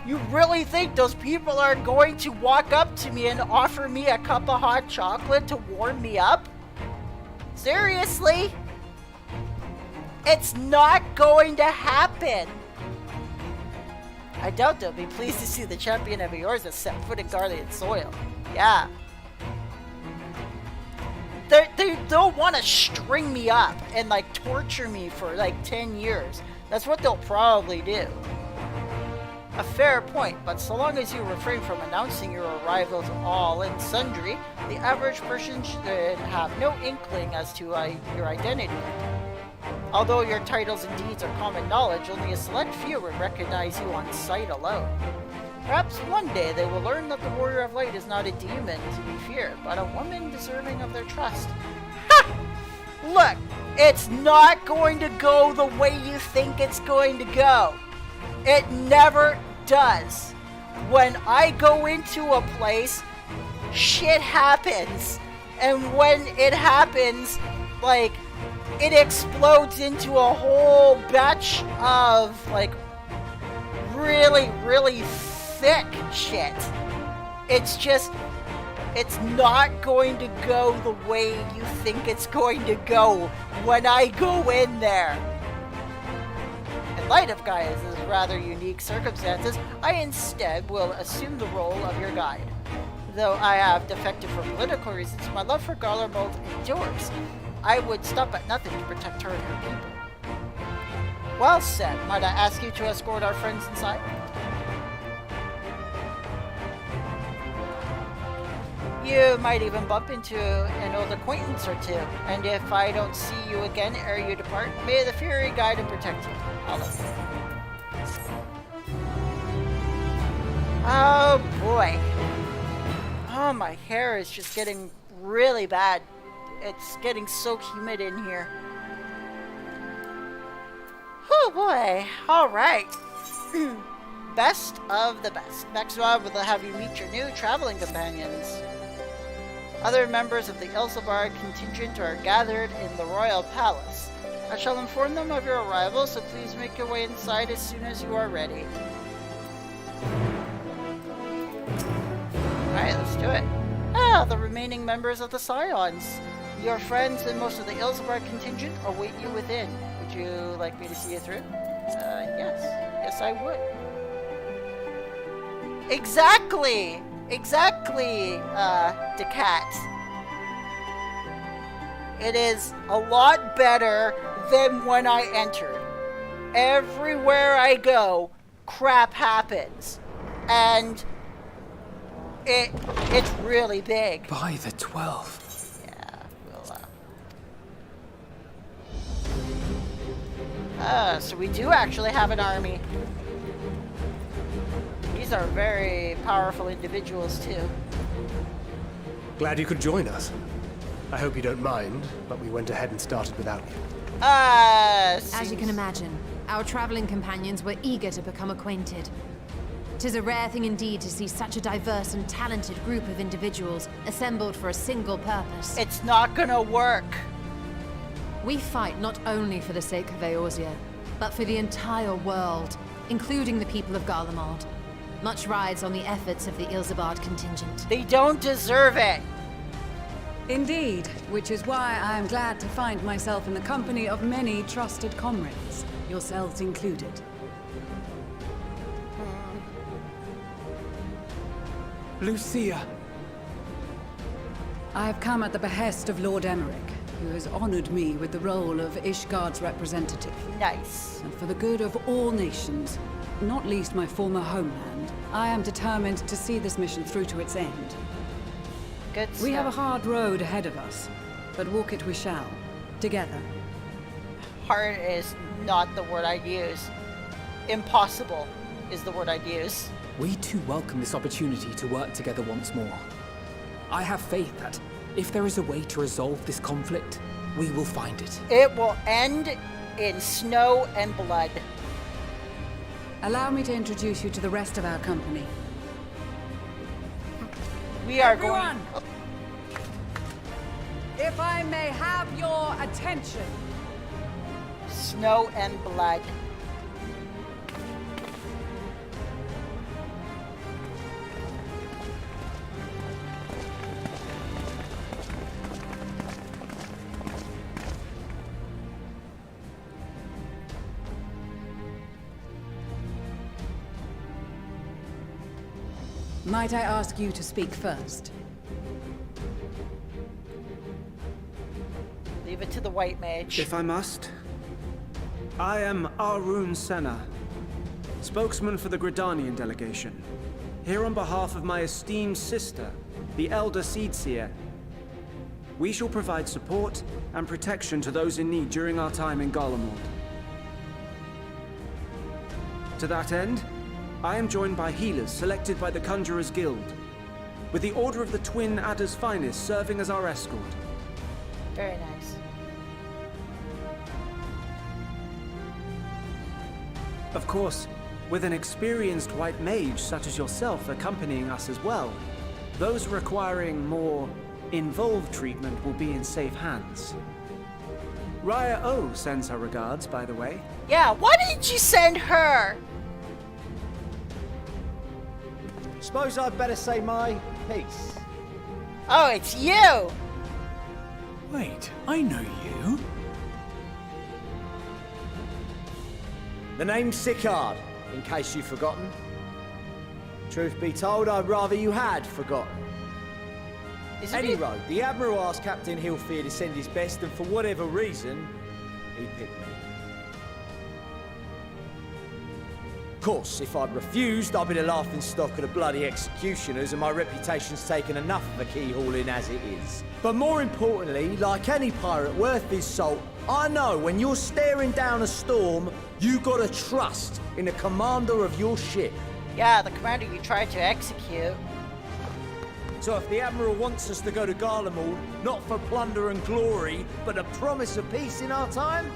you really think those people are going to walk up to me and offer me a cup of hot chocolate to warm me up? Seriously? It's not going to happen. I doubt they'll be pleased to see the champion of yours has set foot in Garlean soil. Yeah. They don't want to string me up and, like, torture me for, like, 10 years. That's what they'll probably do. A fair point, but so long as you refrain from announcing your arrival to all and sundry, the average person should have no inkling as to your identity. Although your titles and deeds are common knowledge, only a select few would recognize you on sight alone. Perhaps one day they will learn that the Warrior of Light is not a demon to be feared, but a woman deserving of their trust. Ha! Look, it's not going to go the way you think it's going to go. It never does. When I go into a place, shit happens. And when it happens, like, it explodes into a whole batch of, like, really, really thick shit. It's just, it's not going to go the way you think it's going to go when I go in there. In light of Gaia's rather unique circumstances, I instead will assume the role of your guide. Though I have defected for political reasons, my love for Garlemald endures. I would stop at nothing to protect her and her people. Well said. Might I ask you to escort our friends inside? You might even bump into an old acquaintance or two, and if I don't see you again ere you depart, may the Fury guide and protect you. Olive. Oh boy. Oh, my hair is just getting really bad. It's getting so humid in here. Oh boy. Alright. Best of the best. Next one, we'll have you meet your new traveling companions. Other members of the Ilzabar contingent are gathered in the royal palace. I shall inform them of your arrival, so please make your way inside as soon as you are ready. Alright, let's do it. Yeah, the remaining members of the Scions. Your friends and most of the Ilsebard contingent await you within. Would you like me to see you through? Yes. Yes, I would. Exactly! Exactly, Decat. It is a lot better than when I entered. Everywhere I go, crap happens. And it's really big. By the 12. Yeah, we'll, so we do actually have an army. These are very powerful individuals, too. Glad you could join us. I hope you don't mind, but we went ahead and started without you. As you can imagine, our traveling companions were eager to become acquainted. 'Tis a rare thing indeed to see such a diverse and talented group of individuals assembled for a single purpose. It's not gonna work. We fight not only for the sake of Eorzea, but for the entire world, including the people of Garlemald. Much rides on the efforts of the Ilsebard contingent. They don't deserve it. Indeed, which is why I am glad to find myself in the company of many trusted comrades, yourselves included. Lucia. I have come at the behest of Lord Emmerich, who has honored me with the role of Ishgard's representative. Nice. And for the good of all nations, not least my former homeland, I am determined to see this mission through to its end. Good stuff. We have a hard road ahead of us, but walk it we shall, together. Hard is not the word I'd use. Impossible is the word I'd use. We too welcome this opportunity to work together once more. I have faith that if there is a way to resolve this conflict, we will find it. It will end in snow and blood. Allow me to introduce you to the rest of our company. We are Everyone! going... If I may have your attention. Snow and blood. Might I ask you to speak first? Leave it to the white mage. If I must. I am Arun Senna, spokesman for the Gridanian delegation, here on behalf of my esteemed sister, the Elder Seedseer. We shall provide support and protection to those in need during our time in Garlemald. To that end, I am joined by healers selected by the Conjurers Guild, with the Order of the Twin Adder's Finest serving as our escort. Very nice. Of course, with an experienced white mage such as yourself accompanying us as well, those requiring more involved treatment will be in safe hands. Raya O sends her regards, by the way. Yeah, why didn't you send her? Suppose I'd better say my piece. Oh, it's you! Wait, I know you. The name's Sicard, in case you've forgotten. Truth be told, I'd rather you had forgotten. Isn't Any road, the Admiral asked Captain Hilfear to send his best, and for whatever reason, he picked me. Of course, if I'd refused, I'd be the laughingstock of the bloody executioners, and my reputation's taken enough of a keyhauling as it is. But more importantly, like any pirate worth his salt, I know when you're staring down a storm, you gotta trust in the commander of your ship. Yeah, the commander you tried to execute. So if the Admiral wants us to go to Garlemald, not for plunder and glory, but a promise of peace in our time,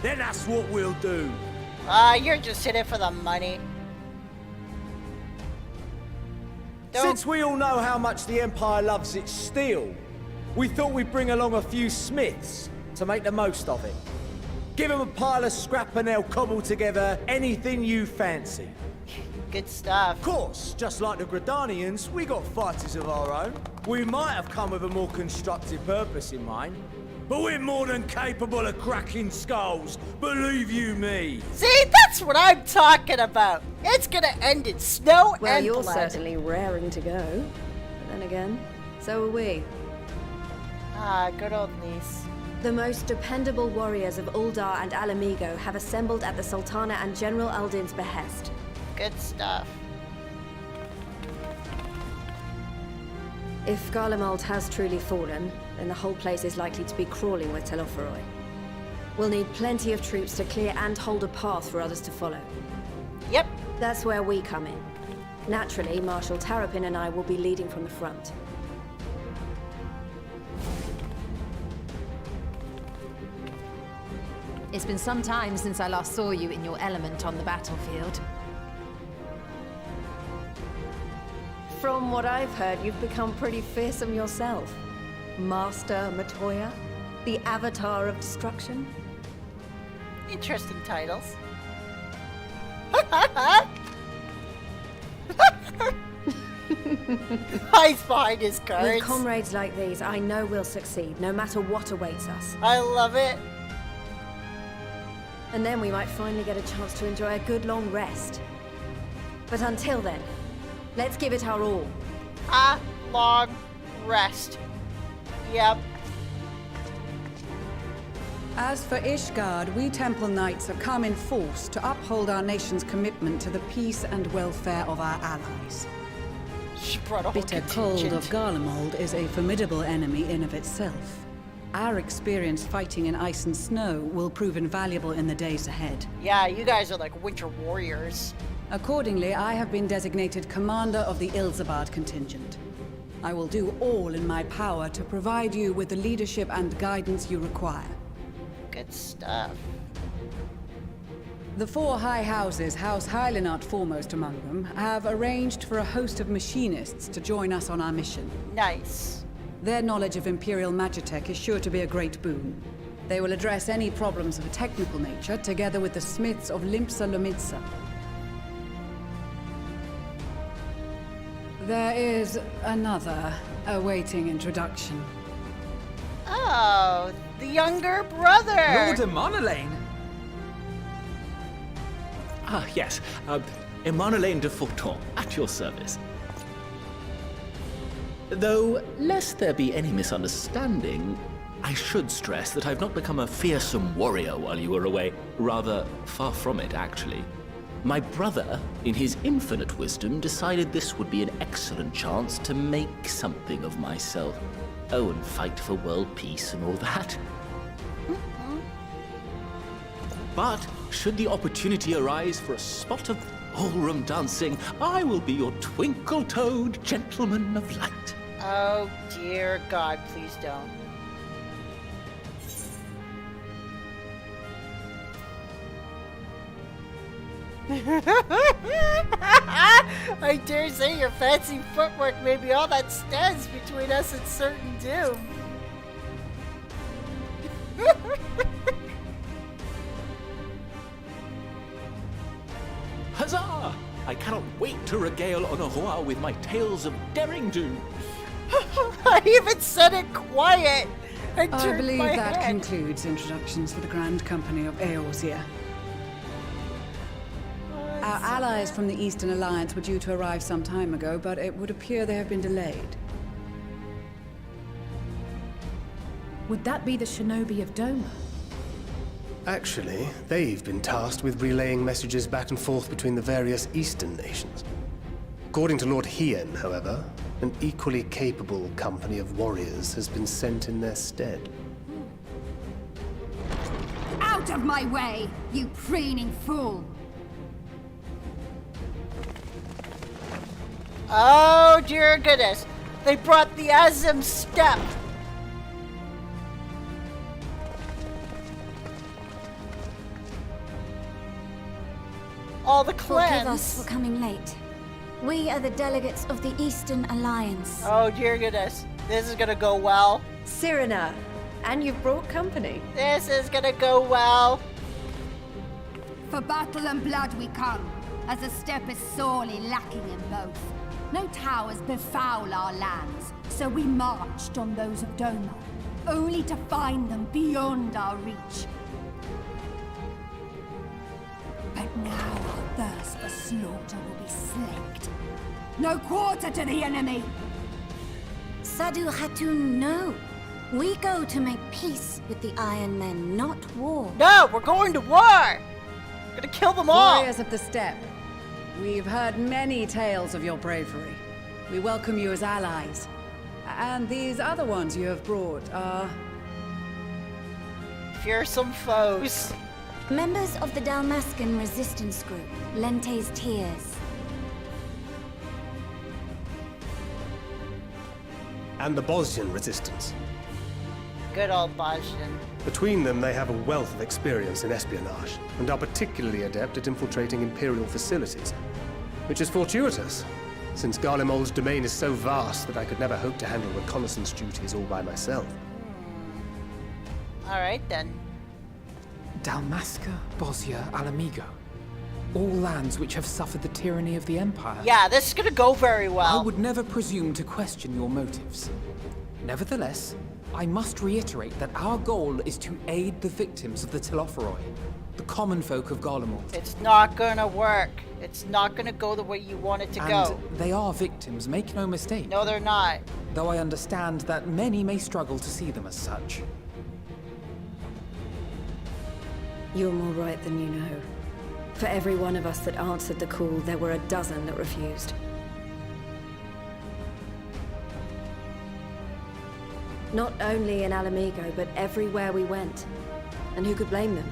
then that's what we'll do. You're just in it for the money. Since we all know how much the Empire loves its steel, we thought we'd bring along a few smiths to make the most of it. Give them a pile of scrap and they'll cobble together anything you fancy. Good stuff. Of course, just like the Gridanians, we got fighters of our own. We might have come with a more constructive purpose in mind, but we're more than capable of cracking skulls, believe you me. See, that's what I'm talking about. It's gonna end in snow Well, and you're blood. certainly raring to go. But then again, so are we. Ah, good old niece. The most dependable warriors of Uldar and Alamigo have assembled at the Sultana and General Aldin's behest. Good stuff. If Garlemald has truly fallen, then the whole place is likely to be crawling with Telophoroi. We'll need plenty of troops to clear and hold a path for others to follow. Yep. That's where we come in. Naturally, Marshal Tarapin and I will be leading from the front. It's been some time since I last saw you in your element on the battlefield. From what I've heard, you've become pretty fearsome yourself. Master Matoya? The Avatar of Destruction? Interesting titles. Hides behind his cards. With comrades like these, I know we'll succeed, no matter what awaits us. I love it. And then we might finally get a chance to enjoy a good long rest. But until then, let's give it our all. A long rest. Yep. As for Ishgard, we Temple Knights have come in force to uphold our nation's commitment to the peace and welfare of our allies. She brought a whole Bitter cold contingent. of Garlemald is a formidable enemy in of itself. Our experience fighting in ice and snow will prove invaluable in the days ahead. Yeah, you guys are like winter warriors. Accordingly, I have been designated commander of the Ilzabard contingent. I will do all in my power to provide you with the leadership and guidance you require. Good stuff. The four high houses, House Hylinart foremost among them, have arranged for a host of machinists to join us on our mission. Nice. Their knowledge of Imperial Magitech is sure to be a great boon. They will address any problems of a technical nature together with the smiths of Limpsa Lomitsa. There is another awaiting introduction. Oh, the younger brother. Lord Emanolaine! Ah, yes. Emanolaine de Forton, at your service. Though, lest there be any misunderstanding, I should stress that I've not become a fearsome warrior while you were away. Rather, far from it, actually. My brother, in his infinite wisdom, decided this would be an excellent chance to make something of myself. Oh, and fight for world peace and all that. But, should the opportunity arise for a spot of ballroom dancing, I will be your twinkle-toed gentleman of light. Oh dear God, please don't. I dare say your fancy footwork may be all that stands between us and certain doom. Huzzah! I cannot wait to regale Honohua with my tales of daring do. I even said it quiet. I turned believe my that head. concludes introductions for the Grand Company of Eorzea. Our allies from the Eastern Alliance were due to arrive some time ago, but it would appear they have been delayed. Would that be the shinobi of Doma? Actually, they've been tasked with relaying messages back and forth between the various Eastern nations. According to Lord Hien, however, an equally capable company of warriors has been sent in their stead. Out of my way, you preening fool! Oh dear goodness. They brought the Azim step. All the clans. Forgive us for coming late. We are the delegates of the Eastern Alliance. Oh dear goodness. This is gonna go well. Cyrena, and you've brought company. This is gonna go well. For battle and blood we come, as a step is sorely lacking in both. No towers befoul our lands, so we marched on those of Doma, only to find them beyond our reach. But now our thirst for slaughter will be slaked. No quarter to the enemy! Sadu Hatun, no. We go to make peace with the Iron Men, not war. No, we're going to war! We're gonna kill them all! Warriors of the Steppe, we've heard many tales of your bravery. We welcome you as allies. And these other ones you have brought are... fearsome foes. Members of the Dalmascan resistance group, Lente's Tears. And the Bosnian resistance. Good old Bosnian. Between them, they have a wealth of experience in espionage, and are particularly adept at infiltrating Imperial facilities. Which is fortuitous, since Garlemald's domain is so vast that I could never hope to handle reconnaissance duties all by myself. Alright then. Dalmasca, Bosnia, Alamigo. All lands which have suffered the tyranny of the Empire. Yeah, this is gonna go very well. I would never presume to question your motives. Nevertheless, I must reiterate that our goal is to aid the victims of the Telophoroi, the common folk of Garlemald. It's not gonna work. It's not gonna go the way you want it to go. They are victims, make no mistake. No, they're not. Though I understand that many may struggle to see them as such. You're more right than you know. For every one of us that answered the call, there were a dozen that refused. Not only in Alamigo, but everywhere we went. And who could blame them?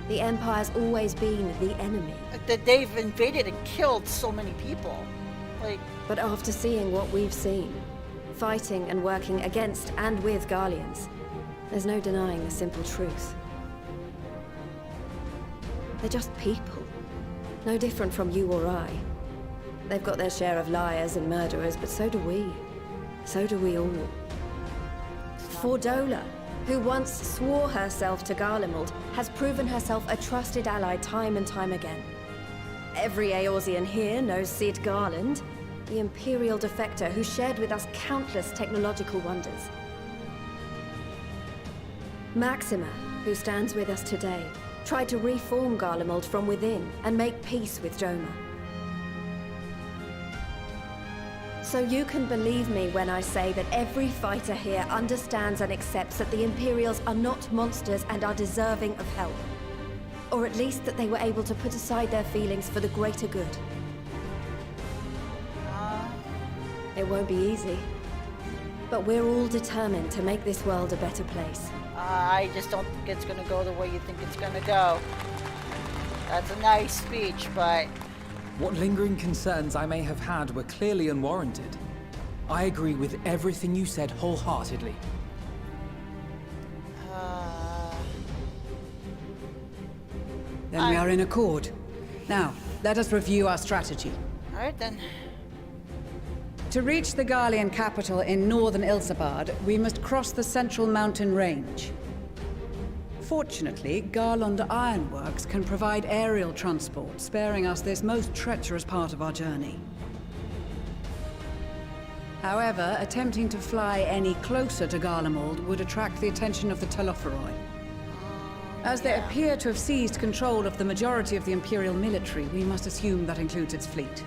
The Empire's always been the enemy. That they've invaded and killed so many people. Like... But after seeing what we've seen, fighting and working against and with Garleans, there's no denying the simple truth. They're just people. No different from you or I. They've got their share of liars and murderers, but so do we. So do we all. Fordola, who once swore herself to Garlemald, has proven herself a trusted ally time and time again. Every Eorzean here knows Cid Garland, the Imperial defector who shared with us countless technological wonders. Maxima, who stands with us today, tried to reform Garlemald from within and make peace with Doma. So you can believe me when I say that every fighter here understands and accepts that the Imperials are not monsters and are deserving of help. Or at least that they were able to put aside their feelings for the greater good. It won't be easy. But we're all determined to make this world a better place. I just don't think it's gonna go the way you think it's gonna go. That's a nice speech, but... What lingering concerns I may have had were clearly unwarranted. I agree with everything you said wholeheartedly. Then we are in accord. Now, let us review our strategy. Alright then. To reach the Garlean capital in northern Ilsabard, we must cross the central mountain range. Fortunately, Garlond Ironworks can provide aerial transport, sparing us this most treacherous part of our journey. However, attempting to fly any closer to Garlemald would attract the attention of the Telophoroi. As they appear to have seized control of the majority of the Imperial military, we must assume that includes its fleet.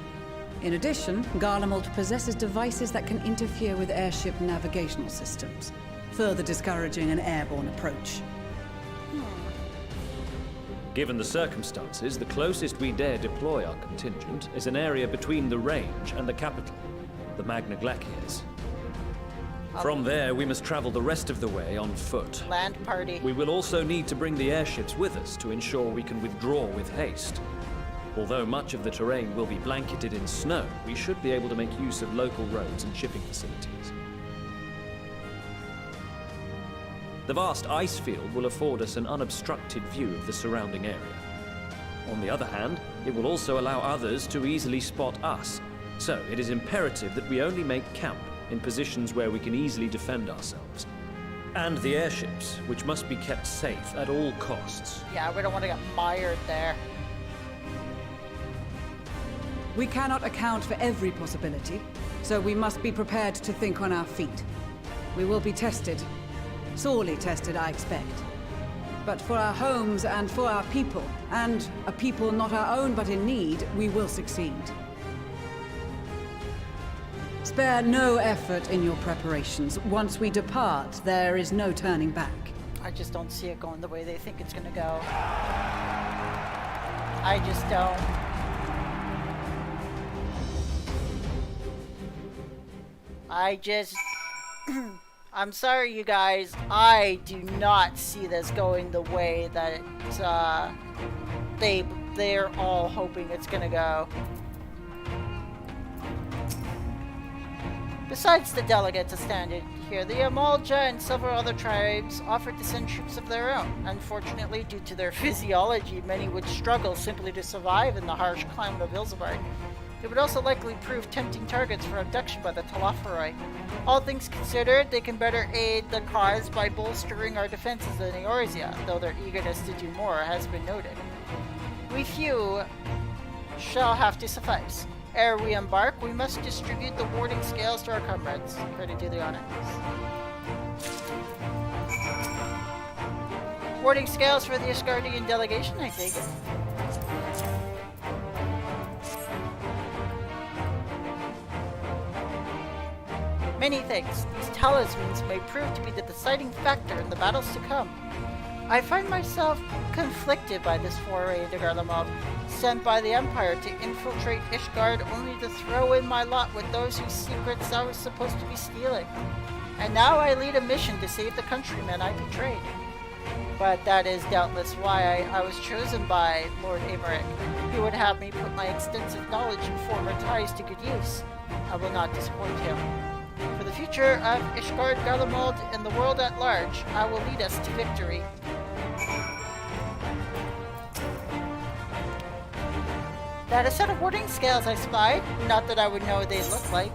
In addition, Garlemald possesses devices that can interfere with airship navigational systems, further discouraging an airborne approach. Given the circumstances, the closest we dare deploy our contingent is an area between the range and the capital, the Magna Glaciers. From there, we must travel the rest of the way on foot. Land party. We will also need to bring the airships with us to ensure we can withdraw with haste. Although much of the terrain will be blanketed in snow, we should be able to make use of local roads and shipping facilities. The vast ice field will afford us an unobstructed view of the surrounding area. On the other hand, it will also allow others to easily spot us, so it is imperative that we only make camp in positions where we can easily defend ourselves. And the airships, which must be kept safe at all costs. Yeah, we don't want to get mired there. We cannot account for every possibility, so we must be prepared to think on our feet. We will be tested. Sorely tested, I expect. But for our homes and for our people, and a people not our own but in need, we will succeed. Spare no effort in your preparations. Once we depart, there is no turning back. I just don't see it going the way they think it's gonna go. I just don't. I'm sorry, you guys. I do not see this going the way that they're all hoping it's gonna go. Besides the delegates assembled here, the Amalja and several other tribes offered to send troops of their own. Unfortunately, due to their physiology, many would struggle simply to survive in the harsh climate of Ilsabard. They would also likely prove tempting targets for abduction by the Telophoroi. All things considered, they can better aid the cause by bolstering our defenses in Eorzea, though their eagerness to do more has been noted. We few shall have to suffice. Ere we embark, we must distribute the warding scales to our comrades. Pray to do the honors. Warding scales for the Asgardian delegation, I take it. Many thanks. These talismans may prove to be the deciding factor in the battles to come. I find myself conflicted by this foray into Garlemald, sent by the Empire to infiltrate Ishgard only to throw in my lot with those whose secrets I was supposed to be stealing. And now I lead a mission to save the countrymen I betrayed. But that is doubtless why I was chosen by Lord Amaric. He would have me put my extensive knowledge and former ties to good use. I will not disappoint him. For the future of Ishgard, Garlemald, and the world at large, I will lead us to victory. That a set of warding scales I spied, not that I would know what they look like.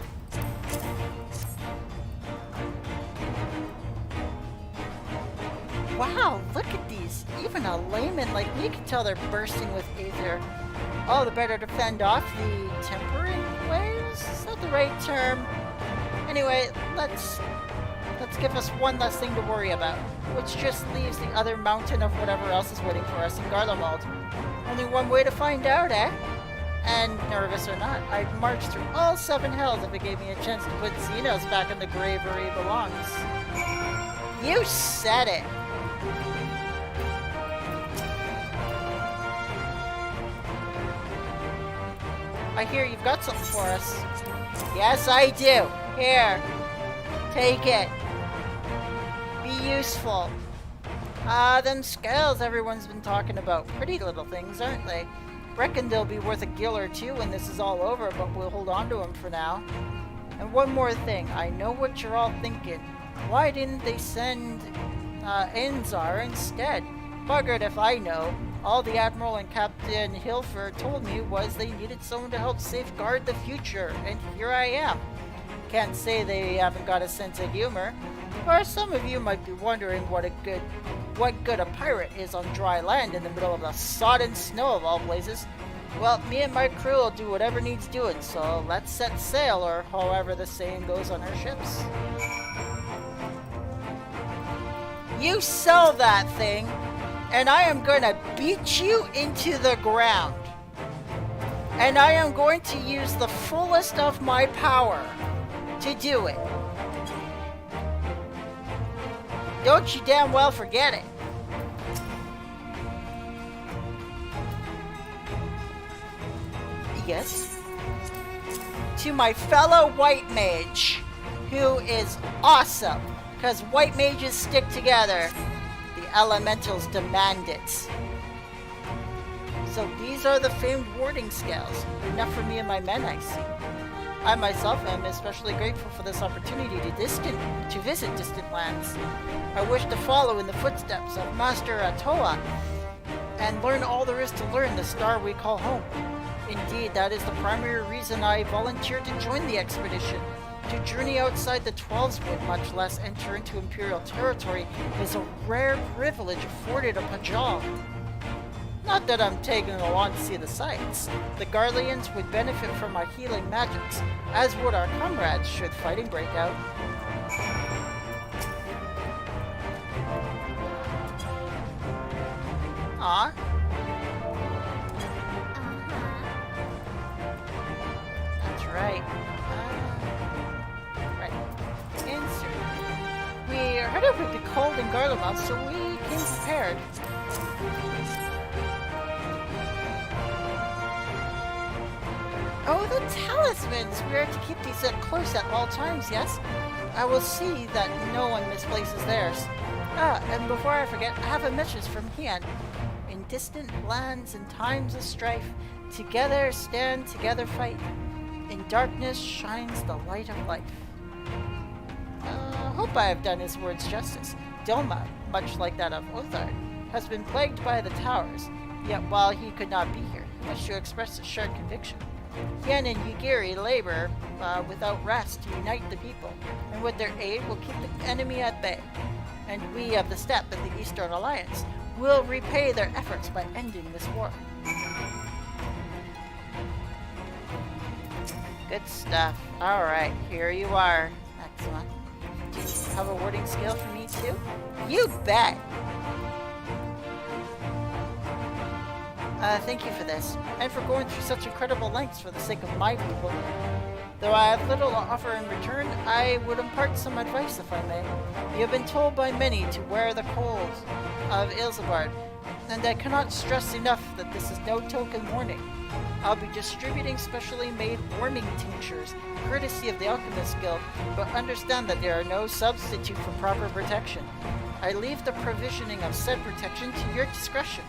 Wow, look at these. Even a layman like me can tell they're bursting with aether. All the better to fend off the tempering waves? Is that the right term? Anyway, let's give us one less thing to worry about, which just leaves the other mountain of whatever else is waiting for us in Garlemald. Only one way to find out, eh? And nervous or not, I'd march through all 7 hells if it gave me a chance to put Xenos back in the grave where he belongs. You said it! I hear you've got something for us. Yes, I do. Here. Take it. Be useful. Them scales everyone's been talking about. Pretty little things, aren't they? Reckon they'll be worth a gill or two when this is all over, but we'll hold on to them for now. And one more thing. I know what you're all thinking. Why didn't they send Enzar instead? Buggered if I know. All the Admiral and Captain Hilfer told me was they needed someone to help safeguard the future, and here I am. Can't say they haven't got a sense of humor. Or some of you might be wondering what good a pirate is on dry land in the middle of the sodden snow of all places. Well, me and my crew will do whatever needs doing, so let's set sail, or however the saying goes on our ships. You sell that thing, and I am gonna beat you into the ground. And I am going to use the fullest of my power to do it. Don't you damn well forget it. Yes. To my fellow white mage, who is awesome, because white mages stick together. The elementals demand it. So these are the famed warding scales. Enough for me and my men, I see. I myself am especially grateful for this opportunity to visit distant lands. I wish to follow in the footsteps of Master Atoa and learn all there is to learn the star we call home. Indeed, that is the primary reason I volunteered to join the expedition. To journey outside the 12's, much less enter into Imperial territory, is a rare privilege afforded a Pajal. Not that I'm taking along to see the sights. The Garleans would benefit from my healing magics, as would our comrades should fighting break out. Aw. That's right. Right. Insert. We heard it would be cold in Garlemald, so we came prepared. Oh, the talismans! We are to keep these close at all times, yes? I will see that no one misplaces theirs. Ah, and before I forget, I have a message from Hien. In distant lands and times of strife, together stand, together fight. In darkness shines the light of life. Hope I have done his words justice. Dilma, much like that of Othar, has been plagued by the towers, yet while he could not be here, he wished to express a shared conviction. Hien and Ygiri labor without rest to unite the people, and with their aid will keep the enemy at bay. And we of the Steppe and the Eastern Alliance will repay their efforts by ending this war. Good stuff. Alright, here you are. Excellent. Do you have a wording skill for me too? You bet! Thank you for this, and for going through such incredible lengths for the sake of my people. Though I have little to offer in return, I would impart some advice if I may. You have been told by many to wear the cold of Ilsebard, and I cannot stress enough that this is no token warning. I'll be distributing specially made warning tinctures, courtesy of the Alchemist Guild, but understand that there are no substitute for proper protection. I leave the provisioning of said protection to your discretion.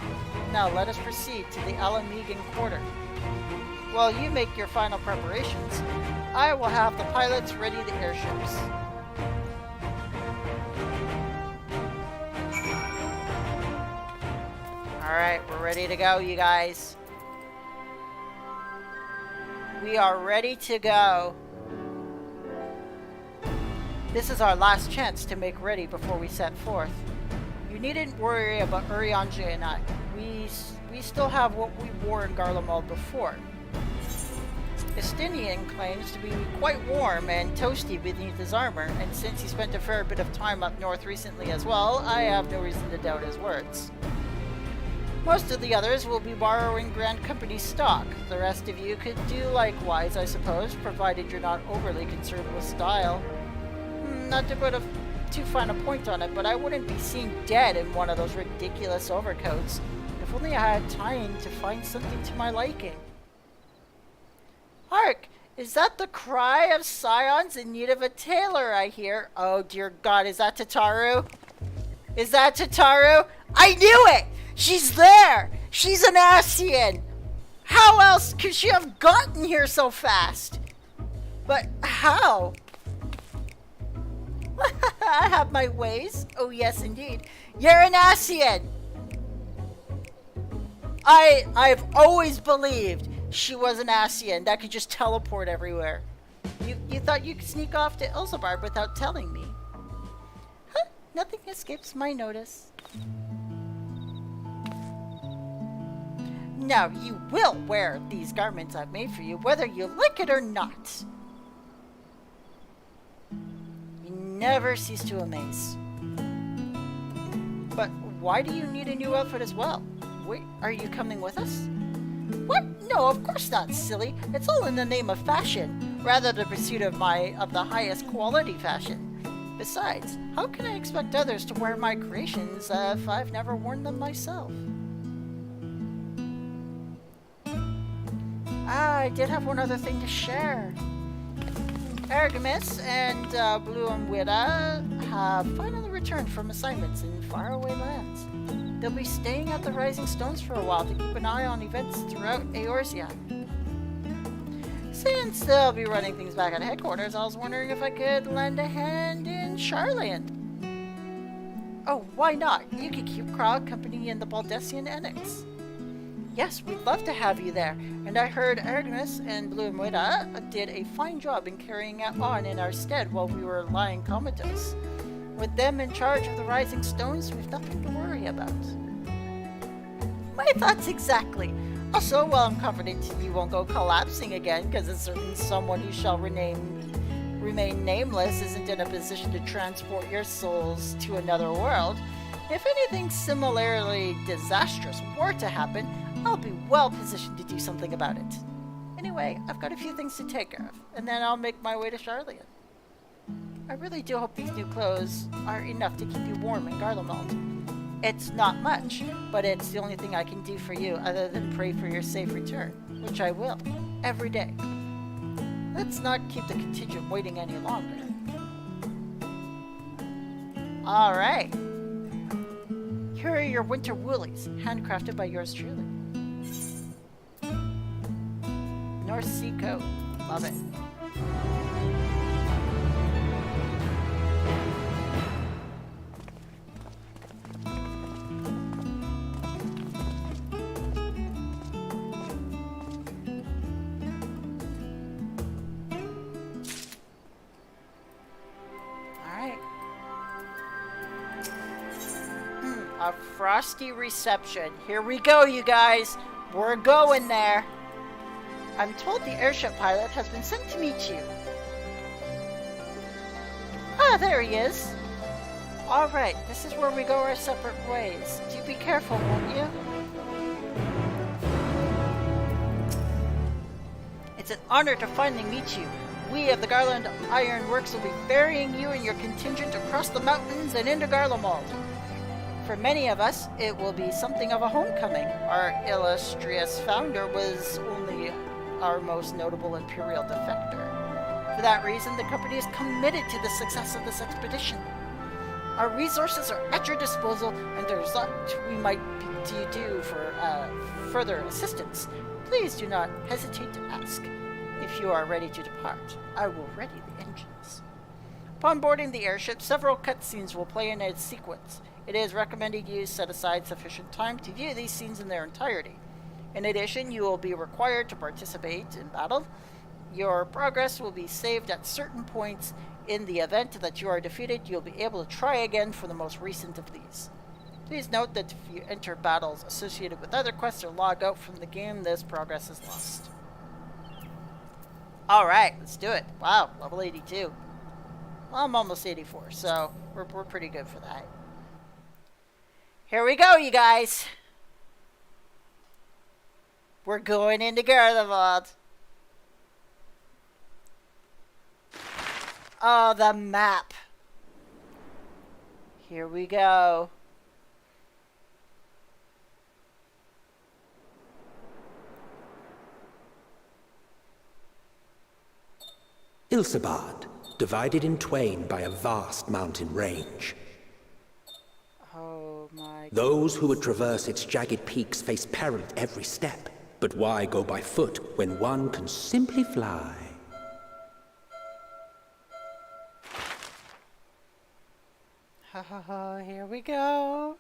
Now let us proceed to the Alamegan Quarter. While you make your final preparations, I will have the pilots ready the airships. Alright, we're ready to go, you guys. We are ready to go. This is our last chance to make ready before we set forth. You needn't worry about Urianger and I. We still have what we wore in Garlemald before. Estinian claims to be quite warm and toasty beneath his armor, and since he spent a fair bit of time up north recently as well, I have no reason to doubt his words. Most of the others will be borrowing Grand Company stock. The rest of you could do likewise, I suppose, provided you're not overly concerned with style. Not to put too fine a point on it, but I wouldn't be seen dead in one of those ridiculous overcoats. If only I had time to find something to my liking. Hark! Is that the cry of scions in need of a tailor, I hear? Oh dear God, is that Tataru? Is that Tataru? I knew it! She's there! She's an Ascian! How else could she have gotten here so fast? But how? I have my ways. Oh yes, indeed. You're an Ascian! I've always believed she was an Ascian that could just teleport everywhere. You thought you could sneak off to Ilsebard without telling me? Huh, nothing escapes my notice. Now you will wear these garments I've made for you, whether you like it or not. You never cease to amaze. But why do you need a new outfit as well? Wait, are you coming with us? What? No, of course not, silly. It's all in the name of fashion, rather the pursuit of the highest quality fashion. Besides, how can I expect others to wear my creations if I've never worn them myself? I did have one other thing to share. Argamis and Blue and Wida have finally returned from assignments in faraway lands. They'll be staying at the Rising Stones for a while to keep an eye on events throughout Eorzea. Since they'll be running things back at headquarters, I was wondering if I could lend a hand in Charland. Oh, why not? You could keep crowd company in the Baldessian Annex. Yes, we'd love to have you there, and I heard Argamis and Blue and Wida did a fine job in carrying it on in our stead while we were lying comatose. With them in charge of the Rising Stones, we've nothing to worry about. My thoughts exactly. Also, while I'm confident you won't go collapsing again, because a certain someone who shall remain nameless isn't in a position to transport your souls to another world, if anything similarly disastrous were to happen, I'll be well positioned to do something about it. Anyway, I've got a few things to take care of, and then I'll make my way to Charlian. I really do hope these new clothes are enough to keep you warm in Garlemald. It's not much, but it's the only thing I can do for you other than pray for your safe return, which I will, every day. Let's not keep the contingent waiting any longer. Alright. Here are your winter woolies, handcrafted by yours truly. North Sea coat. Love it. A frosty reception. Here we go, you guys. We're going there. I'm told the airship pilot has been sent to meet you. Ah, there he is. Alright, this is where we go our separate ways. Do be careful, won't you? It's an honor to finally meet you. We of the Garland Iron Works will be ferrying you and your contingent across the mountains and into Garlemald. For many of us, it will be something of a homecoming. Our illustrious founder was only our most notable Imperial defector. For that reason, the company is committed to the success of this expedition. Our resources are at your disposal, and there's lot we might do for further assistance. Please do not hesitate to ask. If you are ready to depart, I will ready the engines. Upon boarding the airship, several cutscenes will play in its sequence. It is recommended you set aside sufficient time to view these scenes in their entirety. In addition, you will be required to participate in battle. Your progress will be saved at certain points. In the event that you are defeated, you'll be able to try again for the most recent of these. Please note that if you enter battles associated with other quests or log out from the game, this progress is lost. Alright, let's do it. Wow, level 82. Well, I'm almost 84, so we're pretty good for that. Here we go, you guys. We're going into Garlemald. Oh, the map. Here we go. Ilsabad, divided in twain by a vast mountain range. Oh my God. Those who would traverse its jagged peaks face peril at every step. But why go by foot when one can simply fly? Ha ha ha, here we go.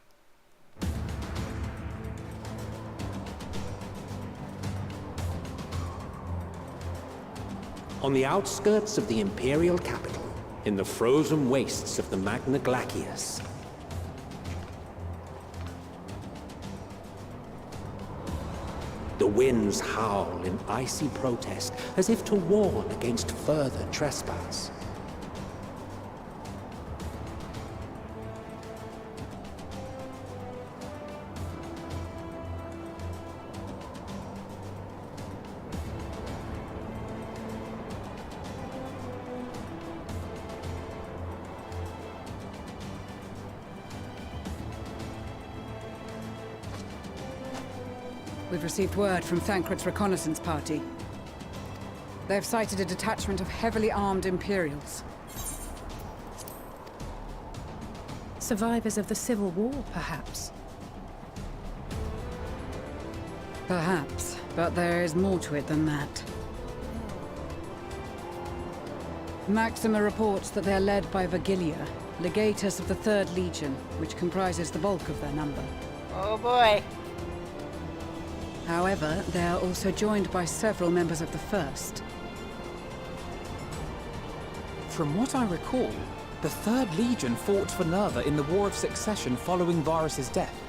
On the outskirts of the Imperial capital, in the frozen wastes of the Magna Glacius, the winds howl in icy protest, as if to warn against further trespass. We've received word from Thancred's reconnaissance party. They've sighted a detachment of heavily armed Imperials. Survivors of the Civil War, perhaps? Perhaps, but there is more to it than that. Maxima reports that they are led by Vergilia, legatus of the 3rd Legion, which comprises the bulk of their number. Oh boy. However, they are also joined by several members of the 1st. From what I recall, the 3rd Legion fought for Nerva in the War of Succession following Varus' death.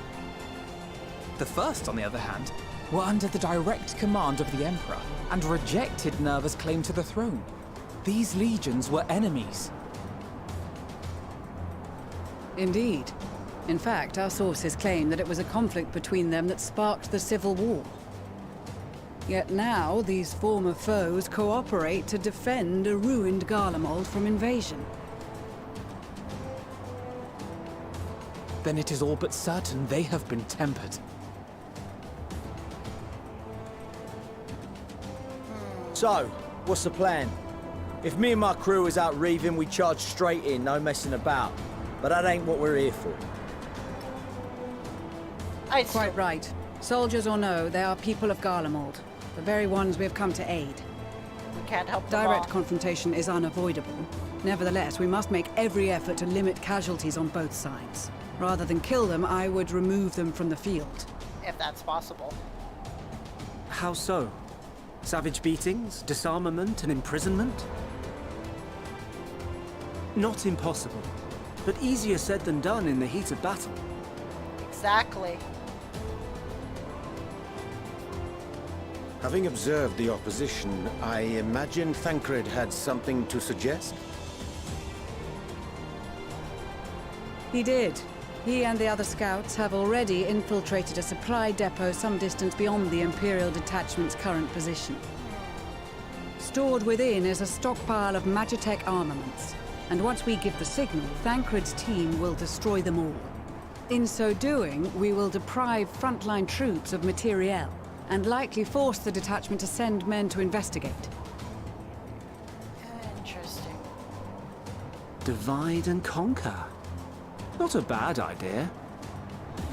The first, on the other hand, were under the direct command of the Emperor and rejected Nerva's claim to the throne. These legions were enemies. Indeed. In fact, our sources claim that it was a conflict between them that sparked the Civil War. Yet now, these former foes cooperate to defend a ruined Garlemald from invasion. Then it is all but certain they have been tempered. So, what's the plan? If me and my crew is out reaving, we charge straight in, no messing about. But that ain't what we're here for. Quite right. Soldiers or no, they are people of Garlemald. The very ones we have come to aid. We can't help them Direct all. confrontation is unavoidable. Nevertheless, we must make every effort to limit casualties on both sides. Rather than kill them, I would remove them from the field. If that's possible. How so? Savage beatings, disarmament, and imprisonment? Not impossible, but easier said than done in the heat of battle. Exactly. Having observed the opposition, I imagine Thancred had something to suggest? He did. He and the other scouts have already infiltrated a supply depot some distance beyond the Imperial detachment's current position. Stored within is a stockpile of Magitech armaments, and once we give the signal, Thancred's team will destroy them all. In so doing, we will deprive frontline troops of materiel, and likely force the detachment to send men to investigate. Interesting. Divide and conquer. Not a bad idea.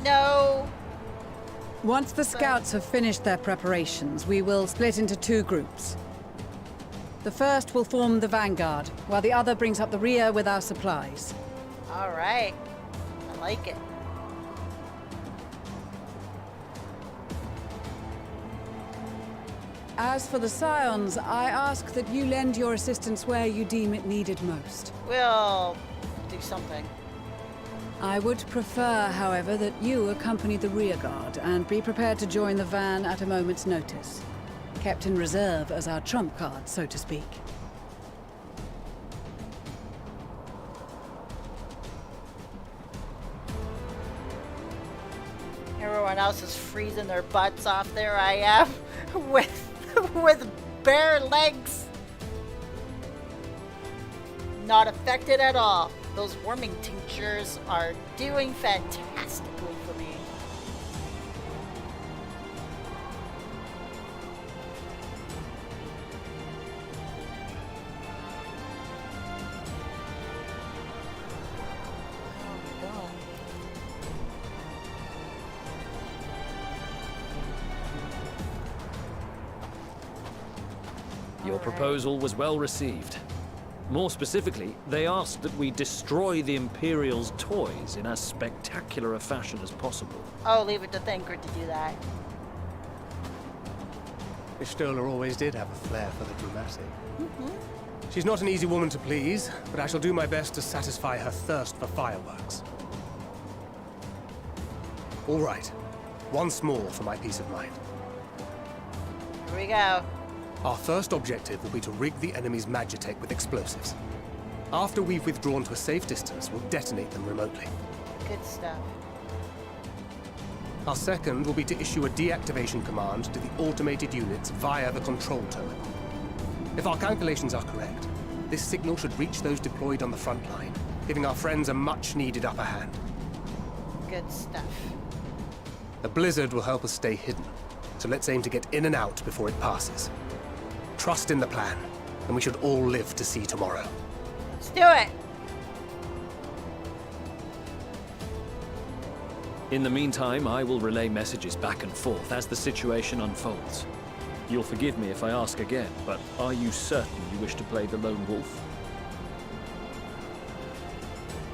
No. Once the scouts have finished their preparations, we will split into two groups. The first will form the vanguard, while the other brings up the rear with our supplies. All right. I like it. As for the Scions, I ask that you lend your assistance where you deem it needed most. We'll do something. I would prefer, however, that you accompany the rearguard and be prepared to join the van at a moment's notice. Kept in reserve as our trump card, so to speak. Everyone else is freezing their butts off. There I am with bare legs. Not affected at all. Those warming tinctures are doing fantastically for me. Your proposal was well received. More specifically, they asked that we destroy the Imperial's toys in as spectacular a fashion as possible. Oh, leave it to Thancred to do that. Ishtola always did have a flair for the dramatic. She's not an easy woman to please, but I shall do my best to satisfy her thirst for fireworks. All right. Once more for my peace of mind. Here we go. Our first objective will be to rig the enemy's Magitech with explosives. After we've withdrawn to a safe distance, we'll detonate them remotely. Good stuff. Our second will be to issue a deactivation command to the automated units via the control terminal. If our calculations are correct, this signal should reach those deployed on the front line, giving our friends a much-needed upper hand. Good stuff. The blizzard will help us stay hidden, so let's aim to get in and out before it passes. Trust in the plan, and we should all live to see tomorrow. Let's do it! In the meantime, I will relay messages back and forth as the situation unfolds. You'll forgive me if I ask again, but are you certain you wish to play the lone wolf?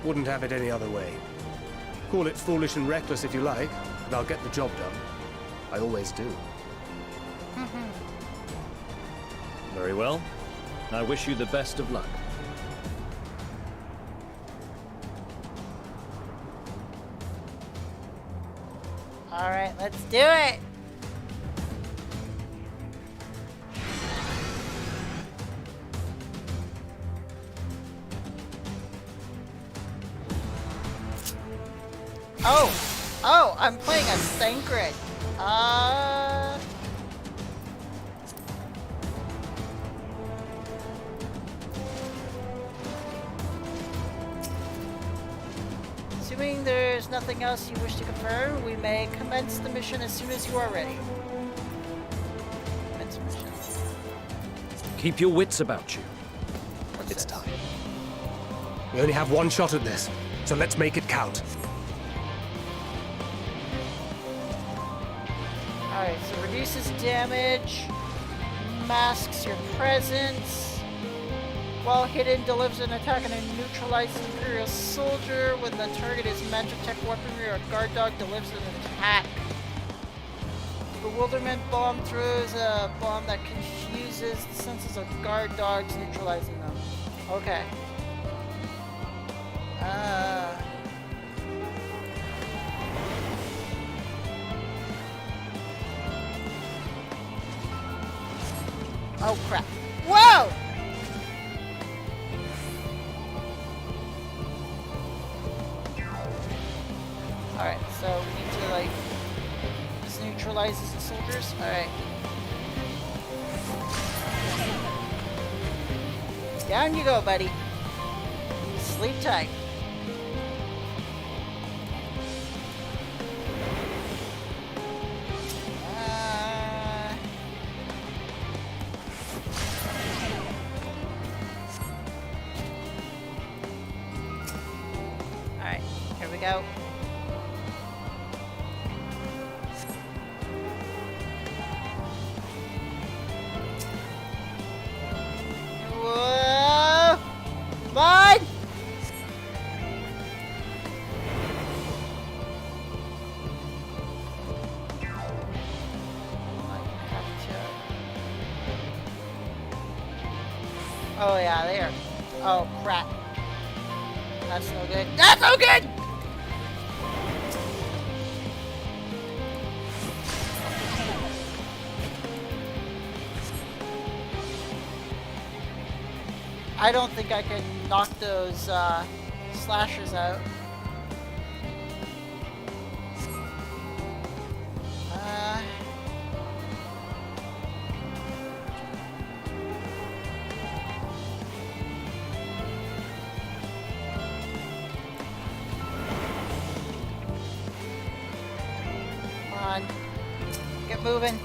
Wouldn't have it any other way. Call it foolish and reckless if you like, but I'll get the job done. I always do. Very well. I wish you the best of luck. Alright, let's do it! Oh, I'm playing a Thancred. Assuming there's nothing else you wish to confirm, we may commence the mission as soon as you are ready. Commence mission. Keep your wits about you. It's time. We only have one shot at this, so let's make it count. Alright, so reduces damage, masks your presence, while hidden delivers an attack and it neutralizes Imperial soldier. When the target is magic tech weaponry or guard dog delivers an attack. Bewilderment bomb throws a bomb that confuses the senses of guard dogs, neutralizing them. Okay. Oh crap. Whoa! Alright, so we need to like... This neutralizes the soldiers? Alright. Down you go, buddy. Sleep tight. Alright, here we go. Whoa! Come on! Oh yeah, there. Oh crap. That's no good. That's no good! I don't think I can knock those slashers out. Come on. Get moving.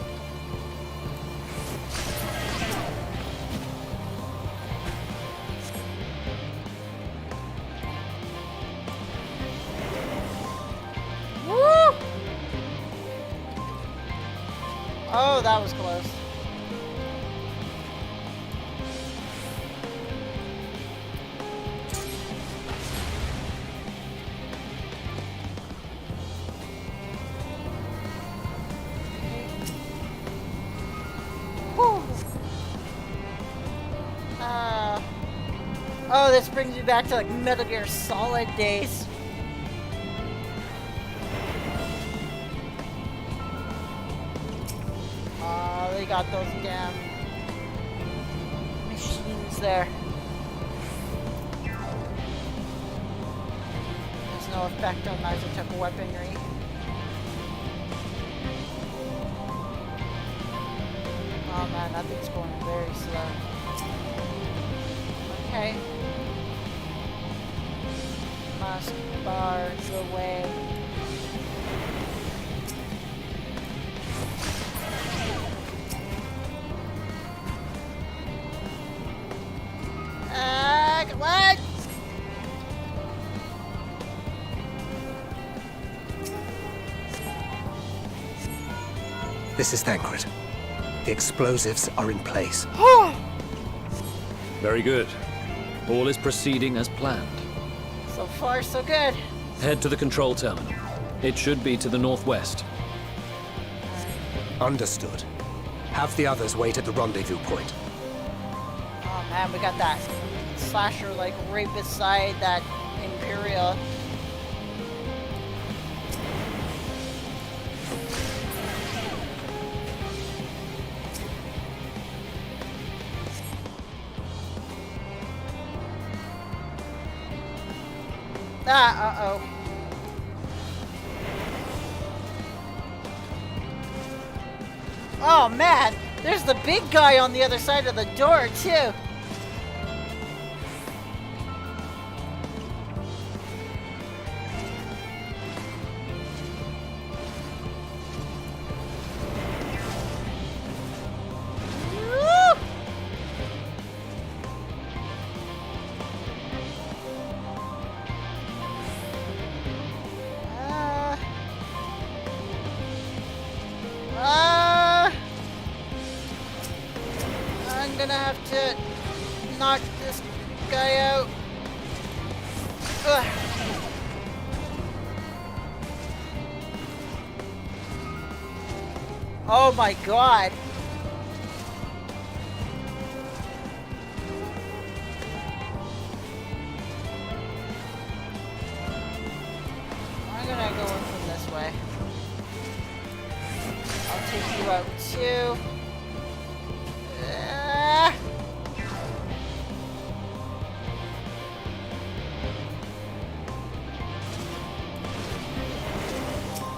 Woo! Oh, that was close. Oh, this brings me back to like Metal Gear Solid days. Oh, they got those damn machines there. There's no effect on Isotech weaponry. Oh man, that thing's going very slow. Okay. Must bar the way. What? This is Thancred. The explosives are in place. Very good. All is proceeding as planned. So far, so good. Head to the control terminal. It should be to the northwest. Understood. Have the others wait at the rendezvous point. Oh man, we got that slasher like right beside that Imperial. Ah, uh-oh. Oh man, there's the big guy on the other side of the door too. I'm gonna have to knock this guy out. Ugh. Oh my god. I'm gonna go in from this way. I'll take you out too.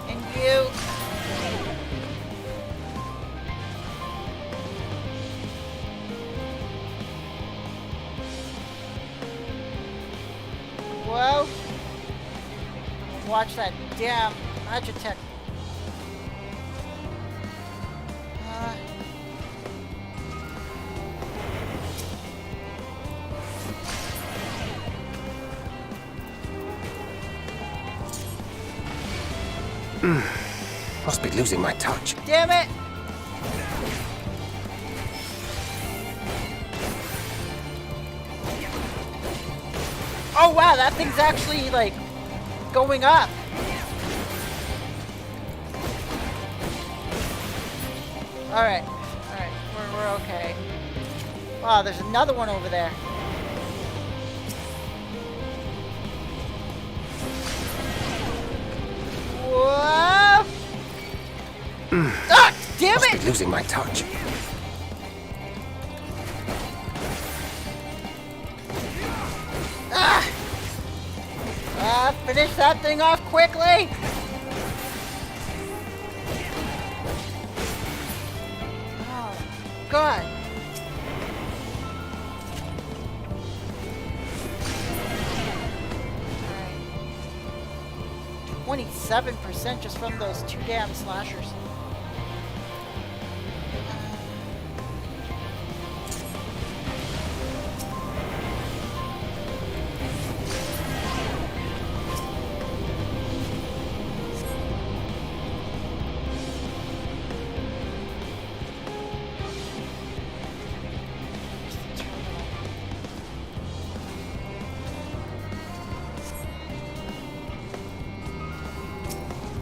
And you. Whoa. Watch that damn Magitech. Must be losing my touch. Damn it! Oh wow, that thing's actually like going up. Alright, we're okay. Wow, there's another one over there. Whoa! Ah, damn Must it! be losing my touch. Finish that thing off quickly! Oh, God. Alright. 27% just from those two damn slashers.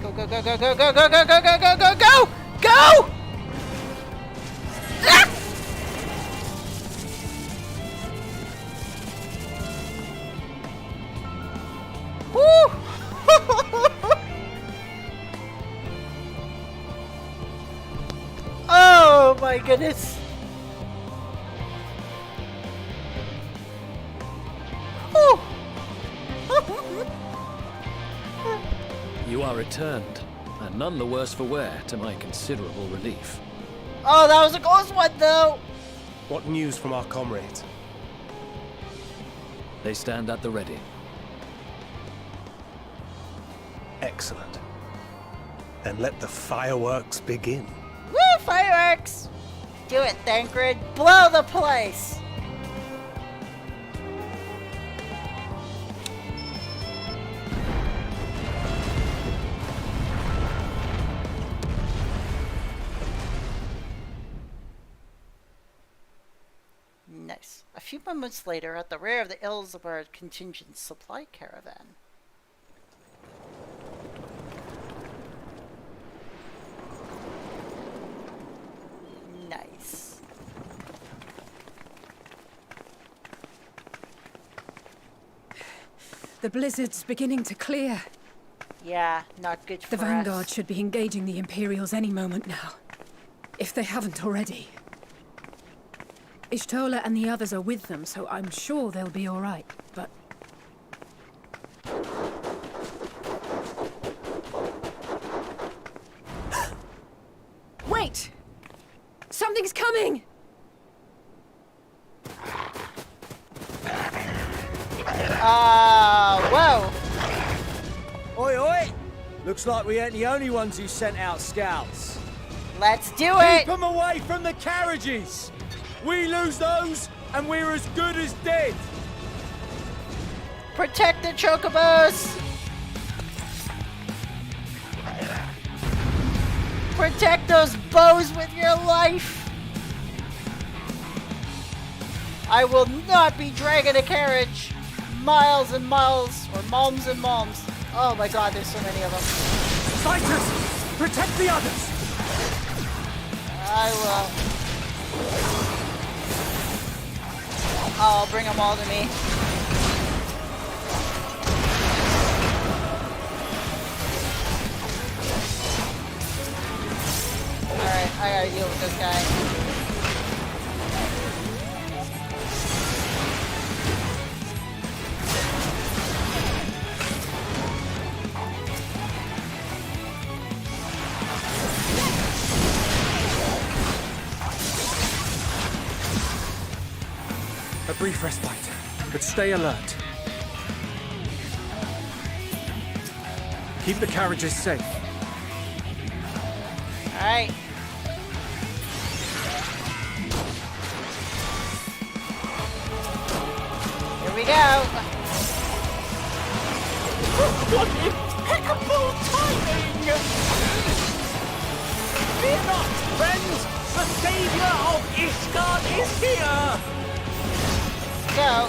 Go, go, go, go, go, go, go, go, go, go, go, go! Go! Ah! Woo! Oh my goodness! Woo! You are returned, and none the worse for wear, to my considerable relief. Oh, that was a close one, though! What news from our comrades? They stand at the ready. Excellent. Then let the fireworks begin. Woo, fireworks! Do it, Thancred. Blow the place! Nice. A few moments later, at the rear of the Ilsabard contingent supply caravan. Nice. The blizzard's beginning to clear. Yeah, not good for The Vanguard us. should be engaging the Imperials any moment now. If they haven't already. Ishtola and the others are with them, so I'm sure they'll be all right, but... Something's coming! Whoa! Oi, oi! Looks like we ain't the only ones who sent out scouts. Let's do it! Keep them away from the carriages! We lose those, and we're as good as dead! Protect the chocobos! Protect those bows with your life! I will not be dragging a carriage miles and miles, or malms and malms. Oh my god, there's so many of them. Fighters! Protect the others! I will. I'll bring them all to me. Alright, I gotta deal with this guy. A brief respite, but stay alert. Keep the carriages safe. Alright. Here we go. What impeccable timing! Fear not, friends! The savior of Ishgard is here! Go.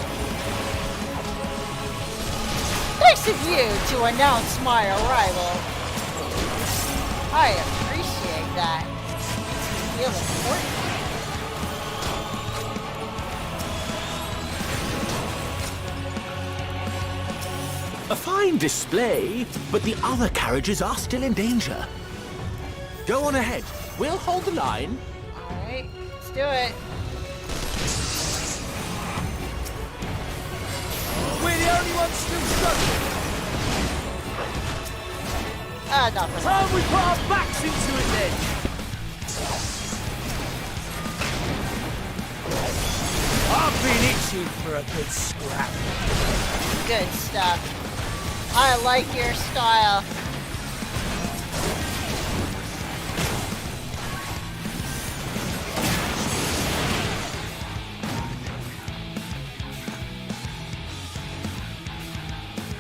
Nice of you to announce my arrival. I appreciate that. Makes me feel important. A fine display, but the other carriages are still in danger. Go on ahead. We'll hold the line. Alright, let's do it. We're the only ones still struggling. Not for Time we put our backs into it then. I've been itching for a good scrap. Good stuff. I like your style.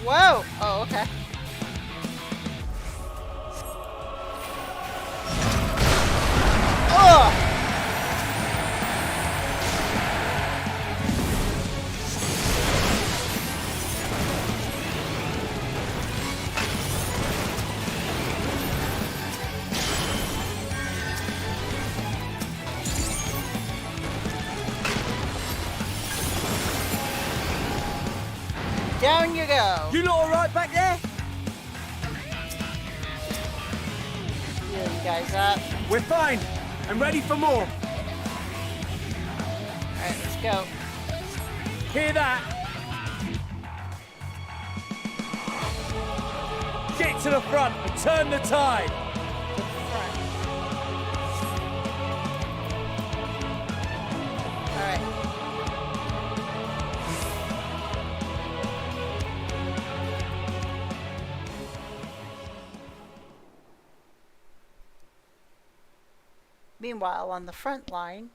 Whoa! Oh, okay. Oh! Down you go. You lot all right back there? Heal you guys up. We're fine. I'm ready for more. Alright, let's go. Hear that? Get to the front and turn the tide. Alright. Meanwhile, on the front line,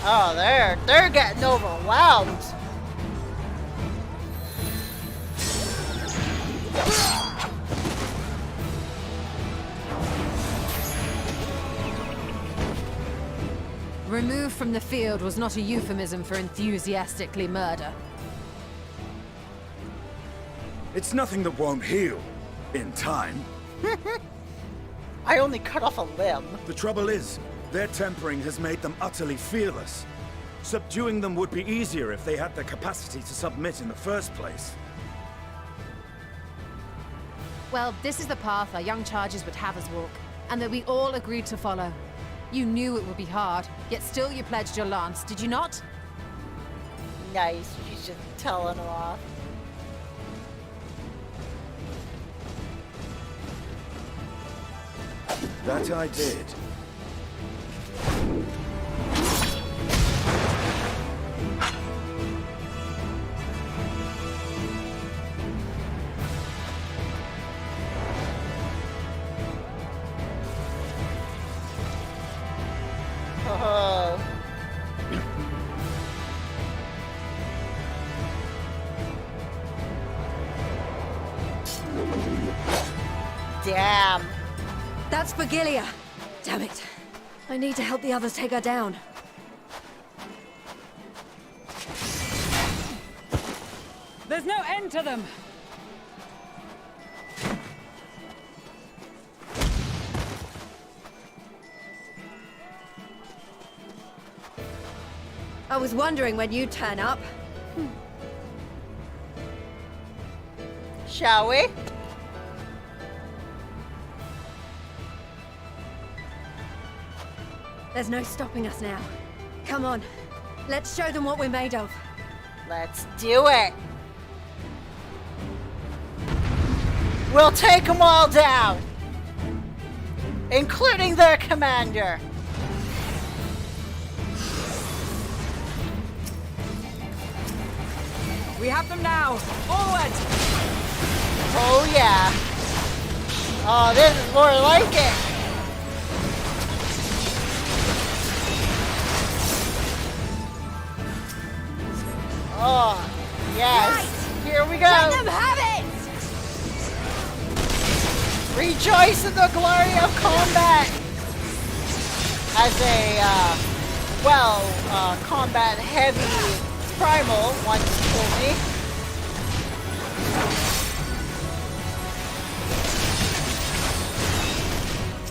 oh, they're getting overwhelmed. Removed from the field was not a euphemism for enthusiastically murder. It's nothing that won't heal. In time. I only cut off a limb. The trouble is, their tempering has made them utterly fearless. Subduing them would be easier if they had the capacity to submit in the first place. Well, this is the path our young charges would have us walk, and that we all agreed to follow. You knew it would be hard, yet still you pledged your lance, did you not? nice. She's just telling him off. That I did. Oh. Damn. That's Vigilia. Damn it. I need to help the others take her down. There's no end to them! I was wondering when you'd turn up. Shall we? There's no stopping us now. Come on. Let's show them what we're made of. Let's do it. We'll take them all down, including their commander. We have them now! Forward! Oh yeah. Oh, this is more like it. Oh, yes. Right. Here we go. Let them have it! Rejoice in the glory of combat. As a, combat heavy primal once told me.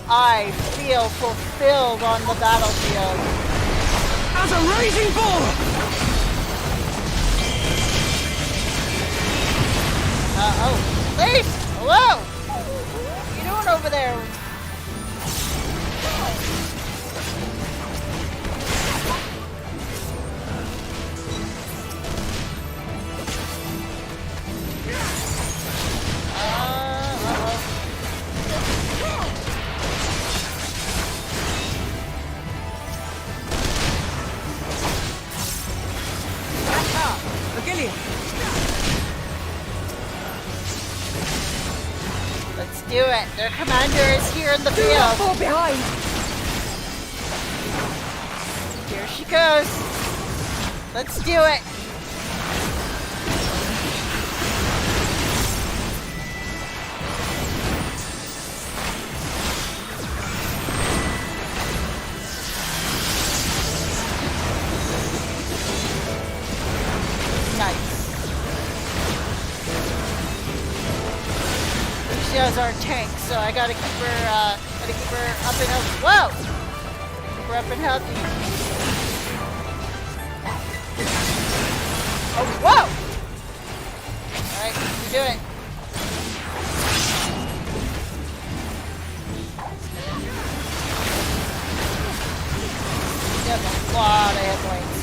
I feel fulfilled on the battlefield. As a raging bull! Oh, Leaf! Hello! What are you doing over there? Let's do it. Their commander is here in the field. Do not fall behind. Here she goes. Let's do it. She has our tank, so I gotta keep her up and healthy. Whoa! Keep her up and healthy. Oh, whoa! Alright, we do it. She has a lot of hit points.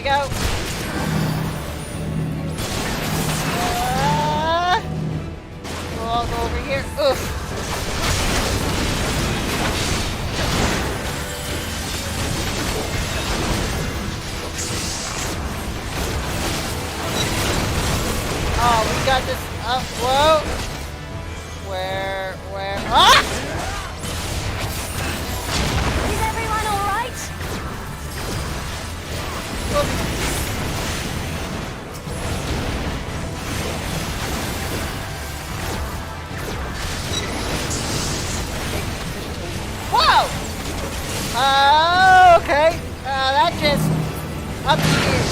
Go. We'll all go over here. Oof. Oh, we got this. Whoa. Where? Ah! Is everyone all right? Whoa! Okay. That just up here.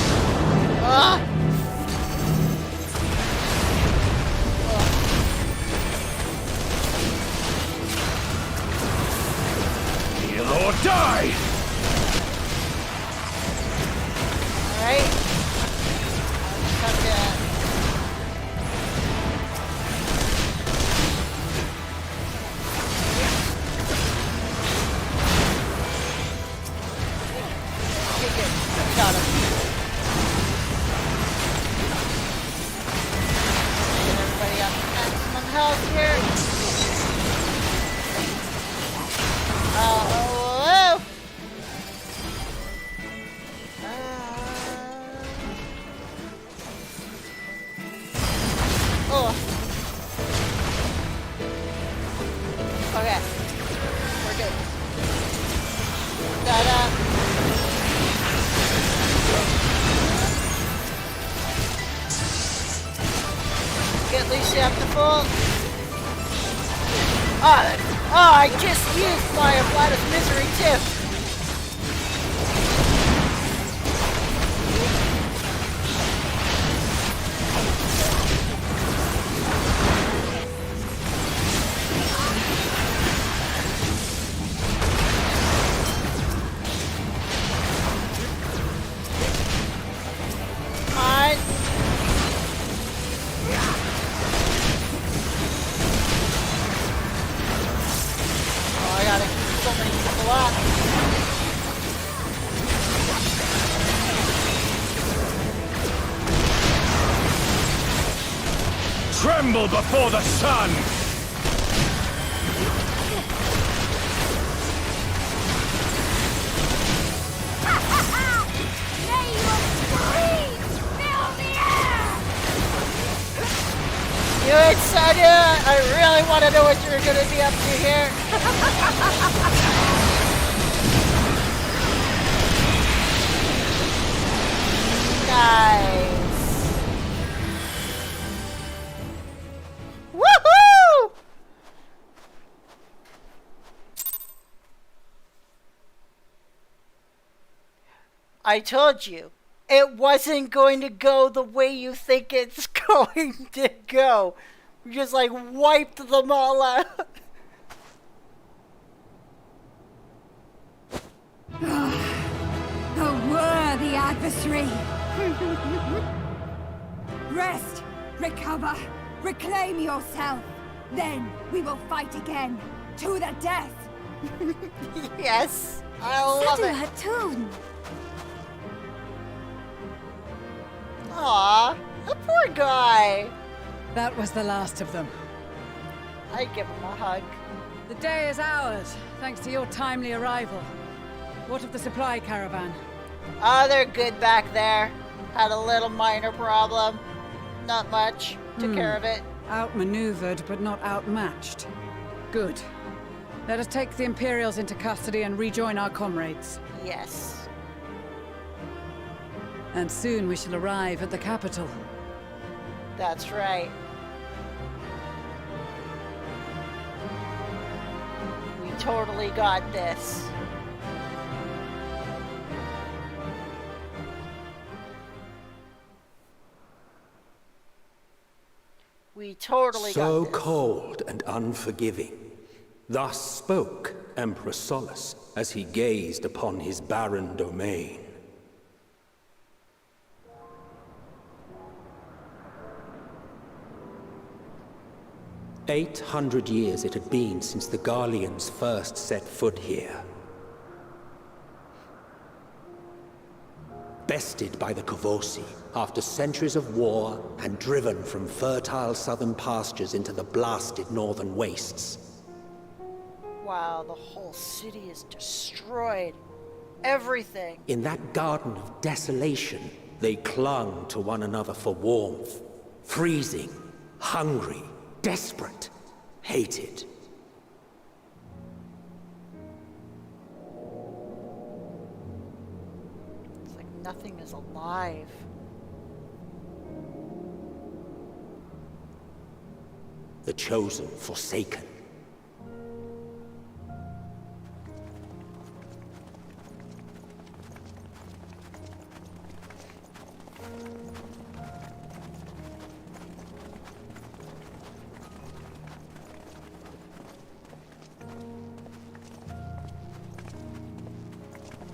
Heal or die! Alright. health here. Whoa. Oh. Okay. We're good. Ta-da. Get Lucy up to full. Oh, I just used my Flight of Misery too. Tremble before the sun! Do it, Sonia! I really want to know what you're going to be up to here. Nice. Woohoo! I told you. It wasn't going to go the way you think it's going to go. We just like wiped them all out. The worthy adversary. Rest, recover, reclaim yourself. Then we will fight again, to the death. Yes, I love it. Hatun. Aw, the poor guy. That was the last of them. I give him a hug. The day is ours, thanks to your timely arrival. What of the supply caravan? Oh, they're good back there. Had a little minor problem. Not much. Took care of it. Outmaneuvered, but not outmatched. Good. Let us take the Imperials into custody and rejoin our comrades. Yes. And soon we shall arrive at the capital. That's right. We totally got this. We totally so got this. Cold and unforgiving. Thus spoke Emperor Solus as he gazed upon his barren domain. "800 years it had been since the Garleans first set foot here. Bested by the Kavosi after centuries of war and driven from fertile southern pastures into the blasted northern wastes. Wow, the whole city is destroyed. Everything. In that garden of desolation, they clung to one another for warmth. Freezing, hungry, desperate, hated. It's like nothing is alive. The chosen forsaken.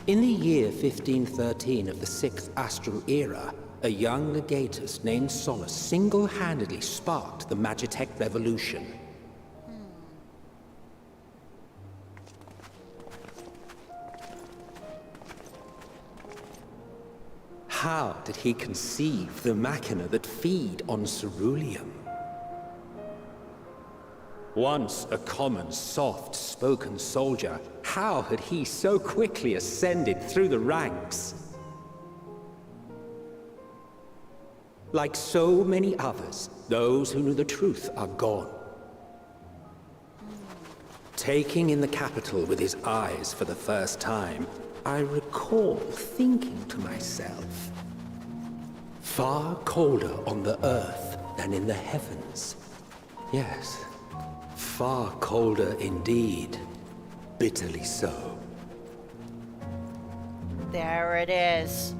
In the year 1513 of the 6th Astral Era, a young legatus named Solus single-handedly sparked the Magitech Revolution. How did he conceive the machina that feed on ceruleum? Once a common, soft-spoken soldier, how had he so quickly ascended through the ranks? Like so many others, those who knew the truth are gone. Taking in the capital with his eyes for the first time, I recall thinking to myself, far colder on the earth than in the heavens. Yes, far colder indeed. Bitterly so. There it is.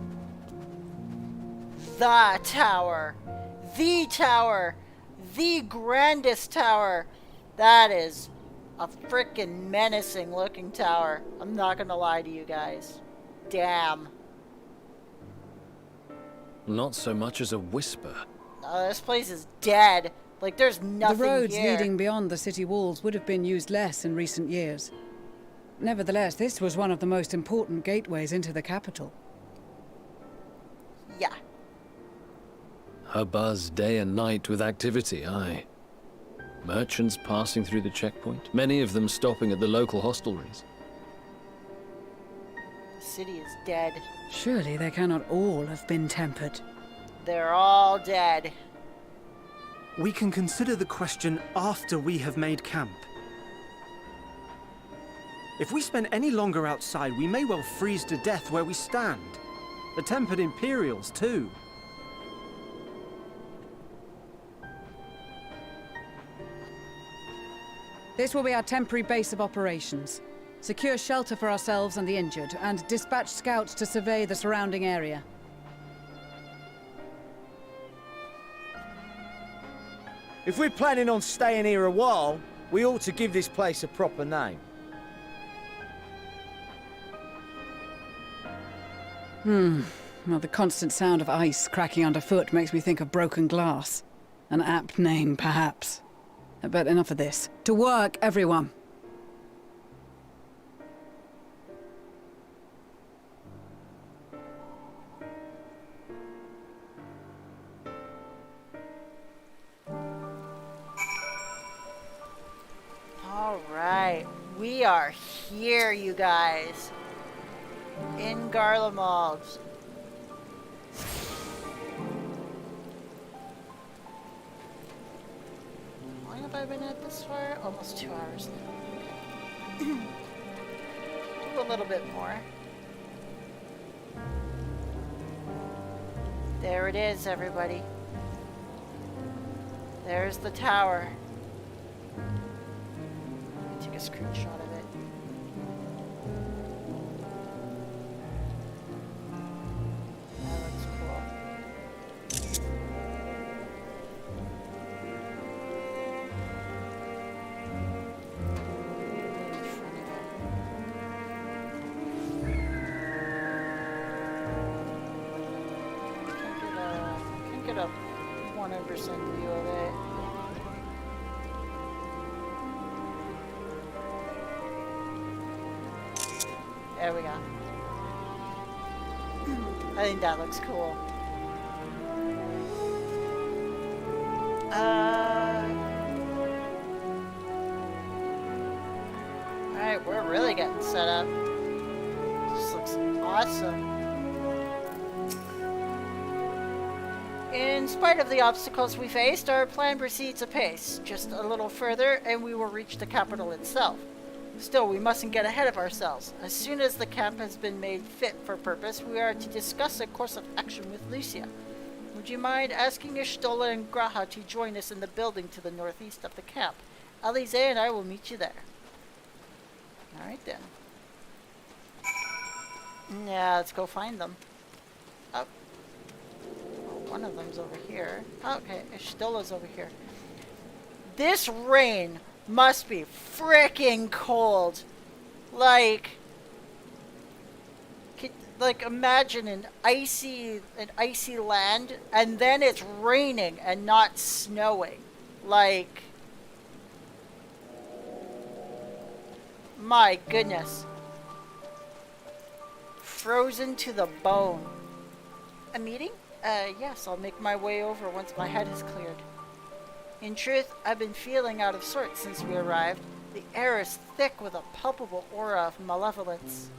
The tower. The tower. The grandest tower. That is a freaking menacing looking tower. I'm not gonna lie to you guys. Damn. Not so much as a whisper. This place is dead. Like, there's nothing The roads here. leading beyond the city walls would have been used less in recent years. Nevertheless, this was one of the most important gateways into the capital. Yeah. A buzz day and night with activity, aye. Merchants passing through the checkpoint, many of them stopping at the local hostelries. The city is dead. Surely they cannot all have been tempered. They're all dead. We can consider the question after we have made camp. If we spend any longer outside, we may well freeze to death where we stand. The tempered Imperials, too. This will be our temporary base of operations. Secure shelter for ourselves and the injured, and dispatch scouts to survey the surrounding area. If we're planning on staying here a while, we ought to give this place a proper name. Well, the constant sound of ice cracking underfoot makes me think of broken glass. An apt name, perhaps. But enough of this. To work, everyone! Alright, we are here, you guys. In Garlemald. How long have I been at this for? Almost 2 hours now. Do a little bit more. There it is, everybody. There's the tower. Take a screenshot of it. That looks cool. Can't get a 100% view of it. There we go. I think that looks cool. Alright, we're really getting set up. This looks awesome. In spite of the obstacles we faced, our plan proceeds apace. Just a little further and we will reach the capital itself. Still, we mustn't get ahead of ourselves. As soon as the camp has been made fit for purpose, we are to discuss a course of action with Lucia. Would you mind asking Ishtola and Graha to join us in the building to the northeast of the camp? Alize and I will meet you there. Alright then. Yeah, let's go find them. Oh. One of them's over here. Okay, Ishtola's over here. This rain must be freaking cold. Like imagine an icy land, and then it's raining and not snowing. Like, my goodness. Frozen to the bone. A meeting? Yes, I'll make my way over once my head is cleared. In truth, I've been feeling out of sorts since we arrived. The air is thick with a palpable aura of malevolence.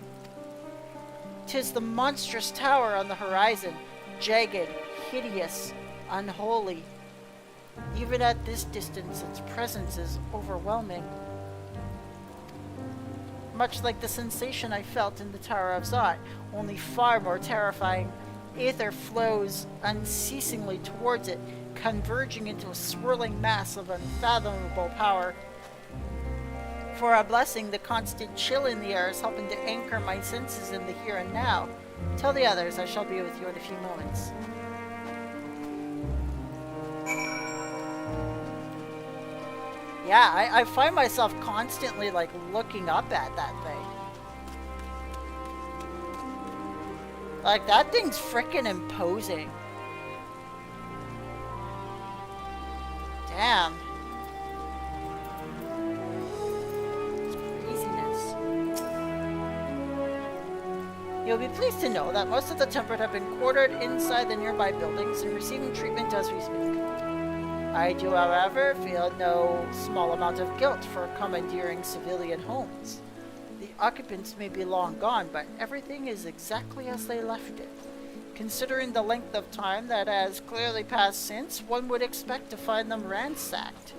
'Tis the monstrous tower on the horizon, jagged, hideous, unholy. Even at this distance, its presence is overwhelming. Much like the sensation I felt in the Tower of Zot, only far more terrifying. Aether flows unceasingly towards it, converging into a swirling mass of unfathomable power. For a blessing, the constant chill in the air is helping to anchor my senses in the here and now. Tell the others I shall be with you in a few moments. Yeah, I find myself constantly, like, looking up at that thing. Like, that thing's freaking imposing. Damn. It's craziness. You'll be pleased to know that most of the tempered have been quartered inside the nearby buildings and receiving treatment as we speak. I do, however, feel no small amount of guilt for commandeering civilian homes. The occupants may be long gone, but everything is exactly as they left it. Considering the length of time that has clearly passed since, one would expect to find them ransacked.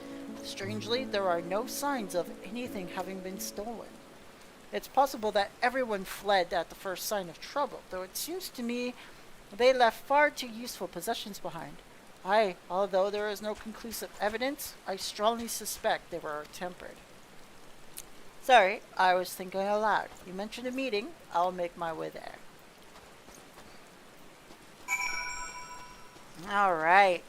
Strangely, there are no signs of anything having been stolen. It's possible that everyone fled at the first sign of trouble, though it seems to me they left far too useful possessions behind. Although there is no conclusive evidence, I strongly suspect they were tempered. Sorry, I was thinking aloud. You mentioned a meeting. I'll make my way there. Alright.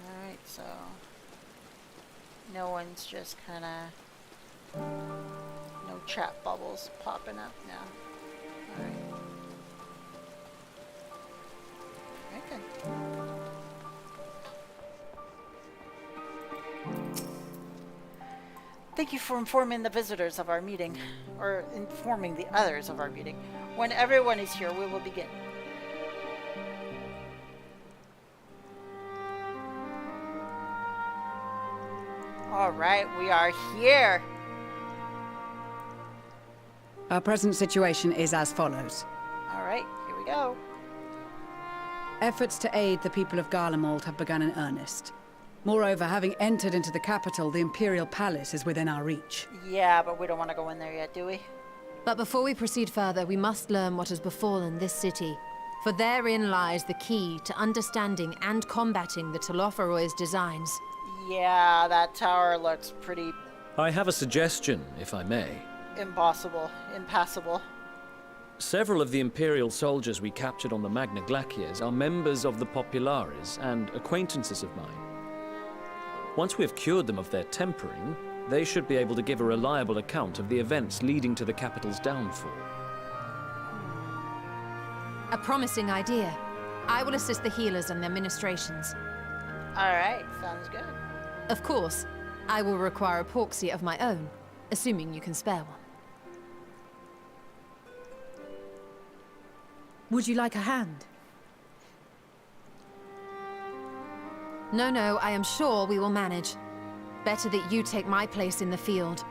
Alright, so no one's just kinda... No chat bubbles popping up now. Alright. Okay. Thank you for informing the visitors of our meeting, or informing the others of our meeting. When everyone is here, we will begin. Alright, we are here. Our present situation is as follows. Alright, here we go. Efforts to aid the people of Garlemald have begun in earnest. Moreover, having entered into the capital, the Imperial Palace is within our reach. Yeah, but we don't want to go in there yet, do we? But before we proceed further, we must learn what has befallen this city. For therein lies the key to understanding and combating the Telopheroi's designs. Yeah, that tower looks pretty... I have a suggestion, if I may. Impassable. Several of the Imperial soldiers we captured on the Magna Glaciers are members of the Populares and acquaintances of mine. Once we have cured them of their tempering, they should be able to give a reliable account of the events leading to the capital's downfall. A promising idea. I will assist the healers and their ministrations. Alright, sounds good. Of course, I will require a proxy of my own, assuming you can spare one. Would you like a hand? No, I am sure we will manage. Better that you take my place in the field.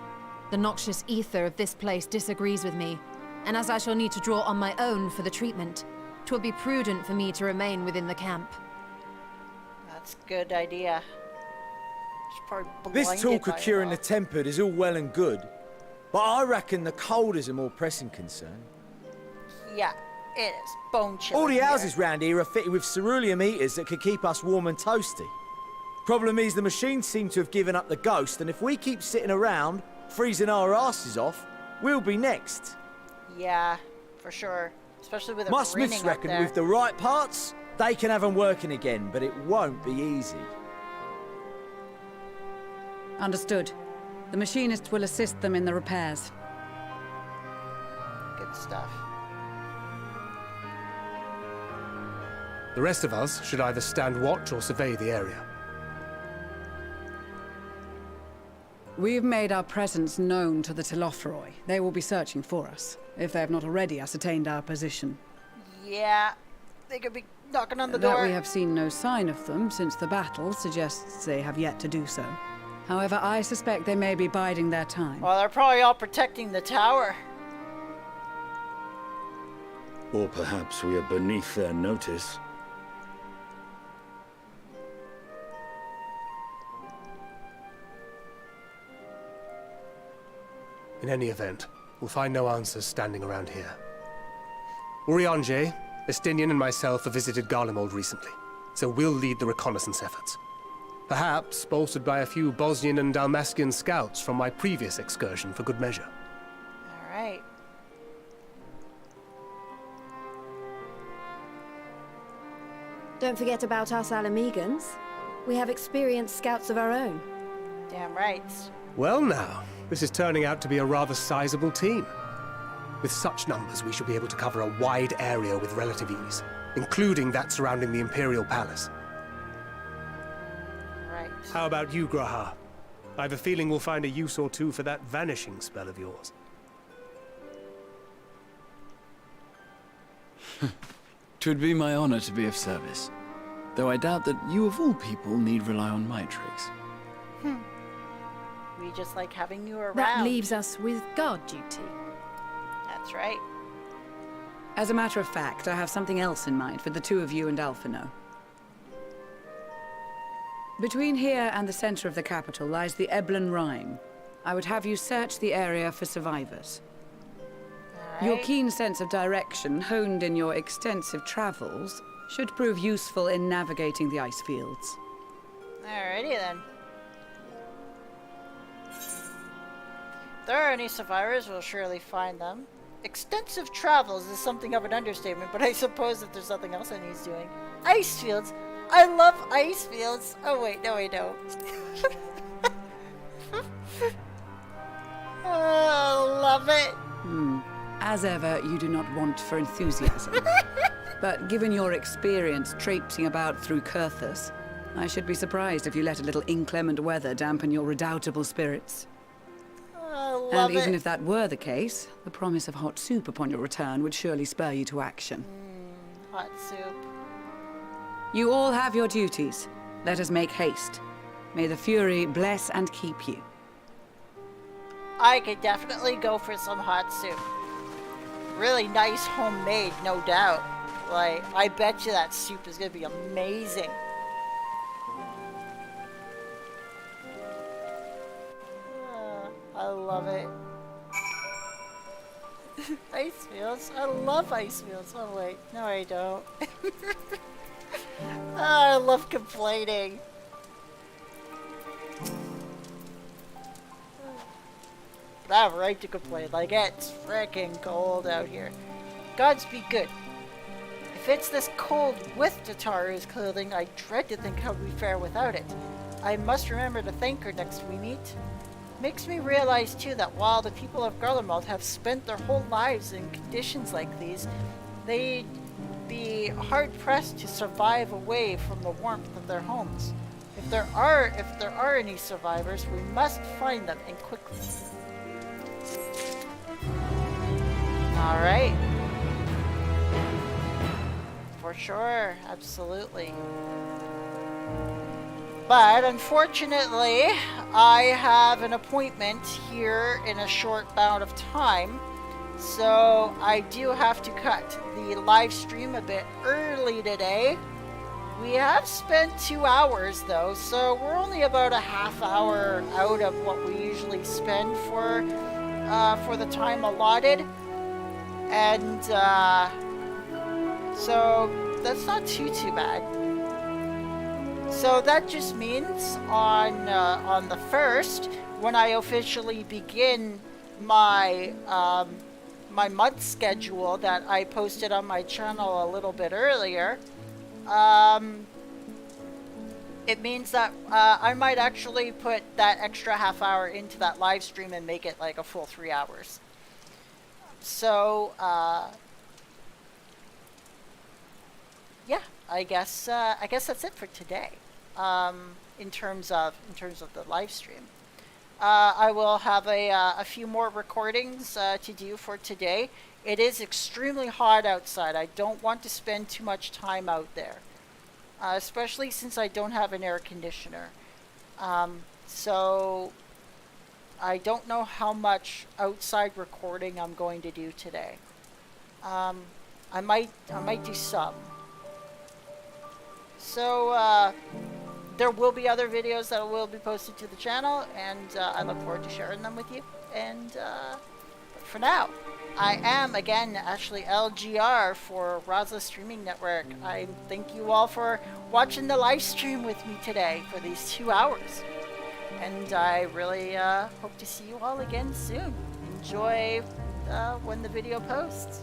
The noxious ether of this place disagrees with me, and as I shall need to draw on my own for the treatment, 'twill be prudent for me to remain within the camp. That's a good idea. This talk of curing the tempered is all well and good, but I reckon the cold is a more pressing concern. Yeah, it is. Bone chilling. All the houses round here are fitted with ceruleum heaters that could keep us warm and toasty. Problem is, the machines seem to have given up the ghost, and if we keep sitting around, freezing our asses off, we'll be next. Yeah, for sure. Especially with it My raining Smiths up reckon there. with the right parts, they can have them working again, but it won't be easy. Understood. The machinists will assist them in the repairs. Good stuff. The rest of us should either stand watch or survey the area. We've made our presence known to the Telophroi. They will be searching for us, if they have not already ascertained our position. Yeah, they could be knocking on the door. That we have seen no sign of them since the battle suggests they have yet to do so. However, I suspect they may be biding their time. Well, they're probably all protecting the tower. Or perhaps we are beneath their notice. In any event, we'll find no answers standing around here. Urianger, Estinian and myself have visited Garlemald recently, so we'll lead the reconnaissance efforts. Perhaps bolstered by a few Bosnian and Dalmatian scouts from my previous excursion for good measure. Alright. Don't forget about us Alamegans. We have experienced scouts of our own. Damn right. Well now, this is turning out to be a rather sizable team. With such numbers, we should be able to cover a wide area with relative ease, including that surrounding the Imperial Palace. Right. How about you, Graha? I have a feeling we'll find a use or two for that vanishing spell of yours. 'Twould be my honor to be of service, though I doubt that you of all people need rely on my tricks. We just like having you around. That leaves us with guard duty. That's right. As a matter of fact, I have something else in mind for the two of you and Alphino. Between here and the center of the capital lies the Eblan Rime. I would have you search the area for survivors. Your keen sense of direction, honed in your extensive travels, should prove useful in navigating the ice fields. Alrighty then. If there are any survivors, we'll surely find them. Extensive travels is something of an understatement, but I suppose that there's something else that he's doing. Ice fields! I love ice fields! Oh wait, no I don't. Oh, love it! As ever, you do not want for enthusiasm. But given your experience traipsing about through Kurthus, I should be surprised if you let a little inclement weather dampen your redoubtable spirits. I love And even it. if that were the case, the promise of hot soup upon your return would surely spur you to action. Hot soup. You all have your duties. Let us make haste. May the Fury bless and keep you. I could definitely go for some hot soup. Really nice homemade, no doubt. Like, I bet you that soup is gonna be amazing. I love it. Ice fields. I love ice fields. Oh wait, no I don't. Oh, I love complaining. But I have a right to complain. Like, it's freaking cold out here. Gods be good. If it's this cold with Tataru's clothing, I dread to think how we fare without it. I must remember to thank her next we meet. Makes me realize too that while the people of Garlemald have spent their whole lives in conditions like these, they'd be hard-pressed to survive away from the warmth of their homes. If there are any survivors, we must find them, and quickly. Alright. For sure, absolutely. But unfortunately, I have an appointment here in a short bout of time, so I do have to cut the live stream a bit early today. We have spent 2 hours though, so we're only about a half hour out of what we usually spend for the time allotted, and so that's not too bad. So that just means on the 1st, when I officially begin my my month schedule that I posted on my channel a little bit earlier, it means that I might actually put that extra half hour into that live stream and make it like a full 3 hours. So yeah, I guess that's it for today. In terms of the live stream. I will have a few more recordings to do for today. It is extremely hot outside. I don't want to spend too much time out there, especially since I don't have an air conditioner. So I don't know how much outside recording I'm going to do today. I might do some. So there will be other videos that will be posted to the channel, and I look forward to sharing them with you. And for now, I am again actually LGR for Rosyla Streaming Network. I thank you all for watching the live stream with me today for these 2 hours. And I really hope to see you all again soon. Enjoy when the video posts.